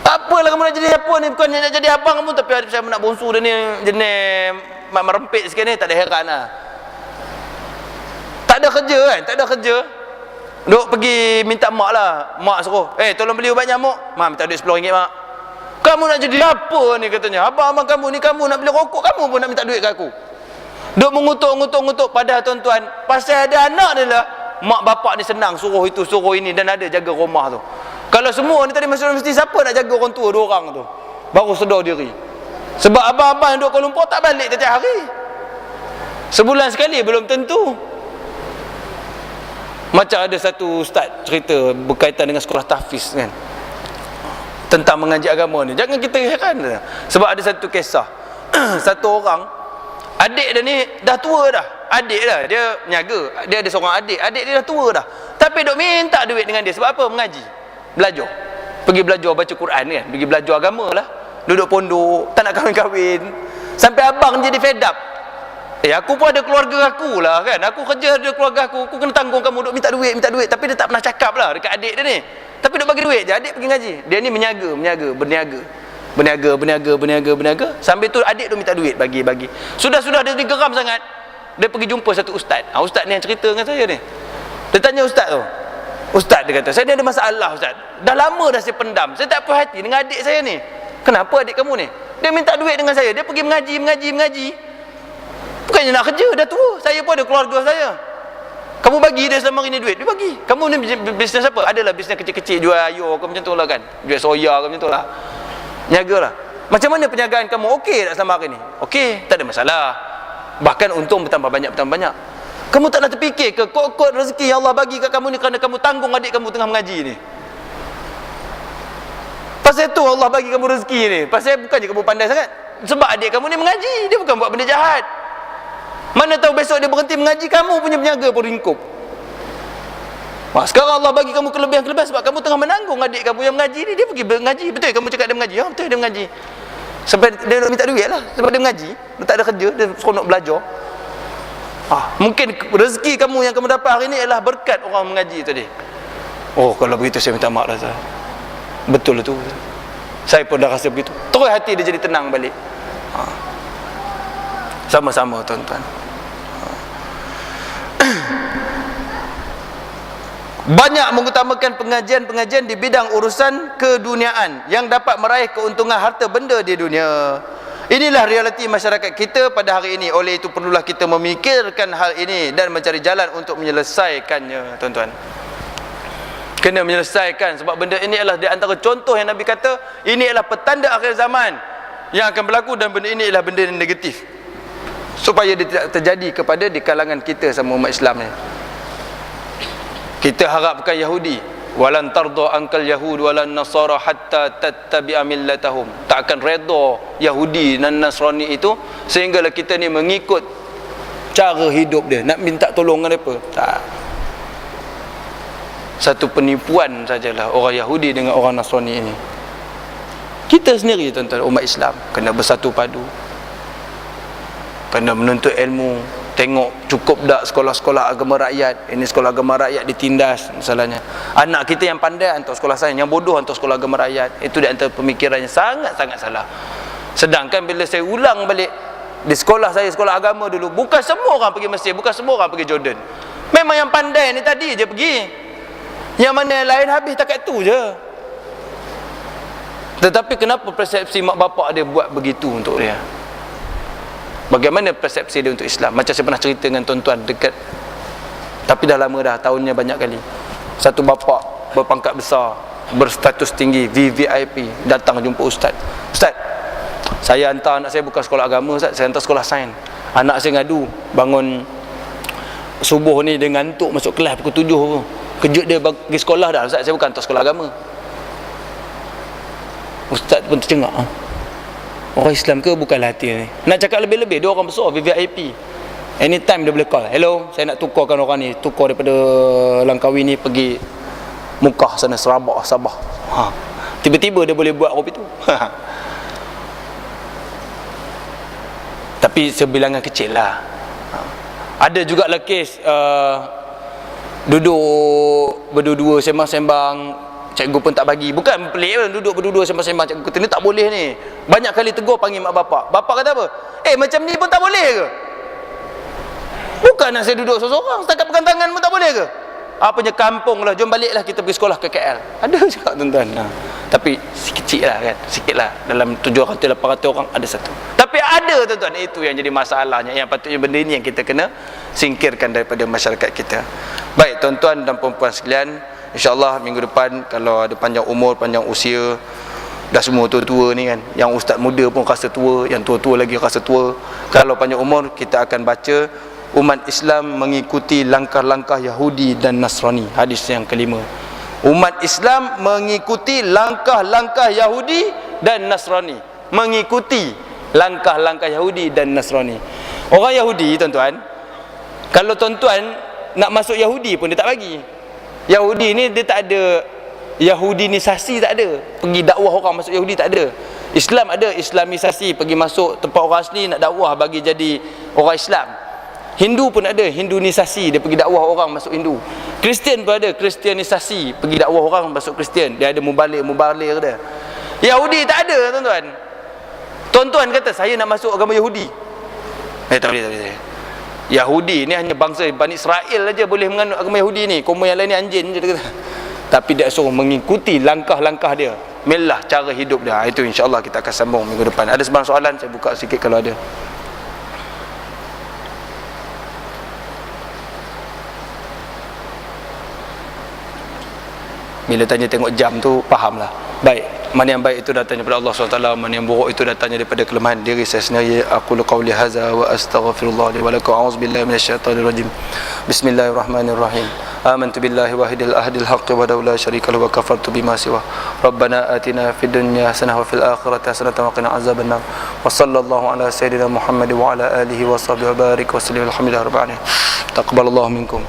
Apalah kamu nak jadi apa ni, bukan nak jadi abang kamu, tapi saya anak bongsu dia ni jenis mak merempit sikit ni, tak ada heran lah. Tak ada kerja kan, tak ada kerja. Duk pergi minta mak lah. Mak suruh, tolong beli ubat nyamuk. Mak minta duit RM10 mak. Kamu nak jadi apa ni katanya? Abang-abang kamu ni, kamu nak beli rokok, kamu pun nak minta duit kat aku. Duk mengutuk-ngutuk. Padahal tuan-tuan, pasal ada anak ni lah, mak bapak ni senang suruh itu, suruh ini, dan ada jaga rumah tu. Kalau semua ni tadi masuk universiti, siapa nak jaga orang tua 2 orang tu? Baru sedar diri. Sebab abang-abang yang duduk Kuala Lumpur tak balik setiap hari. Sebulan sekali belum tentu. Macam ada satu ustaz cerita berkaitan dengan sekolah tahfiz kan, tentang mengaji agama ni. Jangan kita heran dah. Sebab ada satu kisah. Satu orang, adik dia ni dah tua dah. Adik dah, dia menyaga. Dia ada seorang adik. Adik dia dah tua dah. Tapi duk minta duit dengan dia. Sebab apa? Mengaji. Belajar. Pergi belajar baca Quran kan. Pergi belajar agama lah. Duduk pondok. Tak nak kahwin-kahwin. Sampai abang jadi fed up. Aku pun ada keluarga aku lah kan. Aku kerja ada keluarga aku. Aku kena tanggung kamu duk minta duit. Tapi dia tak pernah cakap lah dekat adik dia ni. Tapi duk bagi duit je. Adik pergi ngaji. Dia ni berniaga. Sambil tu adik tu minta duit, bagi. Sudah dia geram sangat. Dia pergi jumpa satu ustaz. Ustaz ni yang cerita dengan saya ni. Dia tanya ustaz tu. Ustaz, dia kata, saya ni ada masalah ustaz. Dah lama dah saya pendam. Saya tak puas hati dengan adik saya ni. Kenapa adik kamu ni? Dia minta duit dengan saya. Dia pergi mengaji. Bukannya nak kerja, dah tua. Saya pun ada keluarga saya. Kamu bagi dia selama ini duit, dia bagi. Kamu ni bisnes apa? Adalah bisnes kecil-kecil, jual ayur ke macam tu lah kan. Jual soya ke macam tu lah. Niaga lah. Macam mana perniagaan kamu? Okey tak selama hari ni? Okey, tak ada masalah. Bahkan untung bertambah banyak. Kamu tak nak terfikir ke kod-kod rezeki yang Allah bagi kat kamu ni kerana kamu tanggung adik kamu tengah mengaji ni? Pasal tu Allah bagi kamu rezeki ni. Pasal bukannya kamu pandai sangat. Sebab adik kamu ni mengaji. Dia bukan buat benda jahat. Mana tahu besok dia berhenti mengaji, kamu punya berniaga pun ringkup. Sekarang Allah bagi kamu kelebihan sebab kamu tengah menanggung adik kamu yang mengaji ni. Dia pergi mengaji. Betul kamu cakap dia mengaji? Ya betul dia mengaji. Sampai dia nak minta duit lah. Sebab dia mengaji. Dia tak ada kerja. Dia seronok belajar. Mungkin rezeki kamu yang kamu dapat hari ni adalah berkat orang mengaji tadi. Kalau begitu saya minta maaf lah. Betul tu. Saya pun dah rasa begitu. Terus hati dia jadi tenang balik. Sama-sama tuan-tuan. Banyak mengutamakan pengajian-pengajian di bidang urusan keduniaan yang dapat meraih keuntungan harta benda di dunia. Inilah realiti masyarakat kita pada hari ini. Oleh itu perlulah kita memikirkan hal ini dan mencari jalan untuk menyelesaikannya, tuan-tuan. Kena menyelesaikan sebab benda ini adalah di antara contoh yang Nabi kata ini adalah petanda akhir zaman yang akan berlaku, dan benda ini adalah benda yang negatif, supaya dia tidak terjadi kepada di kalangan kita sama umat Islam ni. Kita harapkan Yahudi, walan tarda ankal yahud walan nasara hatta tattabi'a millatahum. Tak akan redha Yahudi dan Nasrani itu sehinggalah kita ni mengikut cara hidup dia, nak minta tolong dengan mereka. Tak. Satu penipuan sajalah orang Yahudi dengan orang Nasrani ini. Kita sendiri tuan-tuan umat Islam kena bersatu padu. Kena menuntut ilmu. Tengok cukup tak sekolah-sekolah agama rakyat. Ini sekolah agama rakyat ditindas misalnya. Anak kita yang pandai hantar sekolah sains, yang bodoh hantar sekolah agama rakyat. Itu di antara pemikirannya sangat-sangat salah. Sedangkan bila saya ulang balik, di sekolah saya, sekolah agama dulu, bukan semua orang pergi Mesir, bukan semua orang pergi Jordan. Memang yang pandai ni tadi je pergi. Yang mana yang lain habis takat tu je. Tetapi kenapa persepsi mak bapak dia buat begitu untuk dia? Bagaimana persepsi dia untuk Islam? Macam saya pernah cerita dengan tuan-tuan dekat, tapi dah lama dah, tahunnya banyak kali. Satu bapa berpangkat besar, berstatus tinggi, VVIP, datang jumpa ustaz. Ustaz, saya hantar anak saya bukan sekolah agama ustaz, saya hantar sekolah sains. Anak saya ngadu, bangun subuh ni dia ngantuk masuk kelas pukul 7 tu. Kejut dia pergi sekolah dah, ustaz saya bukan hantar sekolah agama. Ustaz pun tercengak. Orang Islam ke bukanlah hati ni. Nak cakap lebih-lebih, dia orang besar VIP. Anytime dia boleh call. Hello, saya nak tukarkan orang ni, tukar daripada Langkawi ni pergi Mukah sana, Sabah. Tiba-tiba dia boleh buat kopi tu. Tapi sebilangan kecil lah. Ada juga lah kes duduk berdua-dua sembang-sembang, cikgu pun tak bagi. Bukan pelik pun duduk berdua sembang-sembang, cikgu kata ni tak boleh ni. Banyak kali tegur panggil mak bapak. Bapak kata apa? Macam ni pun tak boleh ke? Bukan nak saya duduk seorang-seorang, setakat pegang tangan pun tak boleh ke? Apanya kampung lah, jom baliklah kita pergi sekolah ke KL. Ada juga tuan-tuan. Tapi sikit lah kan, sikit lah. Dalam 700-800 orang ada satu. Tapi ada tuan-tuan, itu yang jadi masalahnya. Yang patutnya benda ini yang kita kena singkirkan daripada masyarakat kita. Baik tuan-tuan dan puan-puan sekalian, InsyaAllah minggu depan kalau ada panjang umur, panjang usia, dah semua tua-tua ni kan, yang ustaz muda pun rasa tua, yang tua-tua lagi rasa tua. Kalau panjang umur, kita akan baca umat Islam mengikuti langkah-langkah Yahudi dan Nasrani. Hadis yang kelima. Umat Islam mengikuti langkah-langkah Yahudi dan Nasrani. Mengikuti langkah-langkah Yahudi dan Nasrani. Orang Yahudi tuan-tuan, kalau tuan-tuan nak masuk Yahudi pun dia tak bagi. Yahudi ni dia tak ada Yahudinisasi, tak ada. Pergi dakwah orang masuk Yahudi tak ada. Islam ada Islamisasi, pergi masuk tempat orang asli nak dakwah bagi jadi orang Islam. Hindu pun ada Hindunisasi, dia pergi dakwah orang masuk Hindu. Kristian pun ada Kristianisasi, pergi dakwah orang masuk Kristian. Dia ada mubalir dia. Yahudi tak ada tuan-tuan. Tuan-tuan kata saya nak masuk agama Yahudi. Tak boleh. Yahudi ni hanya bangsa Bani Israel aja boleh menganut agama Yahudi ni. Kaum yang lain ni anjing je dia kata. Tapi dia suruh mengikuti langkah-langkah dia. Millah cara hidup dia. Itu insya-Allah kita akan sambung minggu depan. Ada sebarang soalan, saya buka sikit kalau ada. Bila tanya tengok jam tu fahamlah. Baik, mana yang baik itu datangnya daripada Allah SWT, mana yang buruk itu datangnya daripada kelemahan diri saya sendiri. Aku qauli hadza wa astaghfirullah li wa lakum. A'udzubillahi minasyaitonir rajim. Bismillahirrahmanirrahim. Amantu billahi wahidil ahadil haqqi wa la syarika lahu wa kafartu bima siwa. Rabbana atina fid dunya hasanah wa fil akhirati hasanah wa qina azabannar. Wa sallallahu ala sayyidina Muhammad wa ala alihi wa sahbihi wa barik wa sallim. Alhamdulillah rabbil alamin. Taqabbalallahu minkum.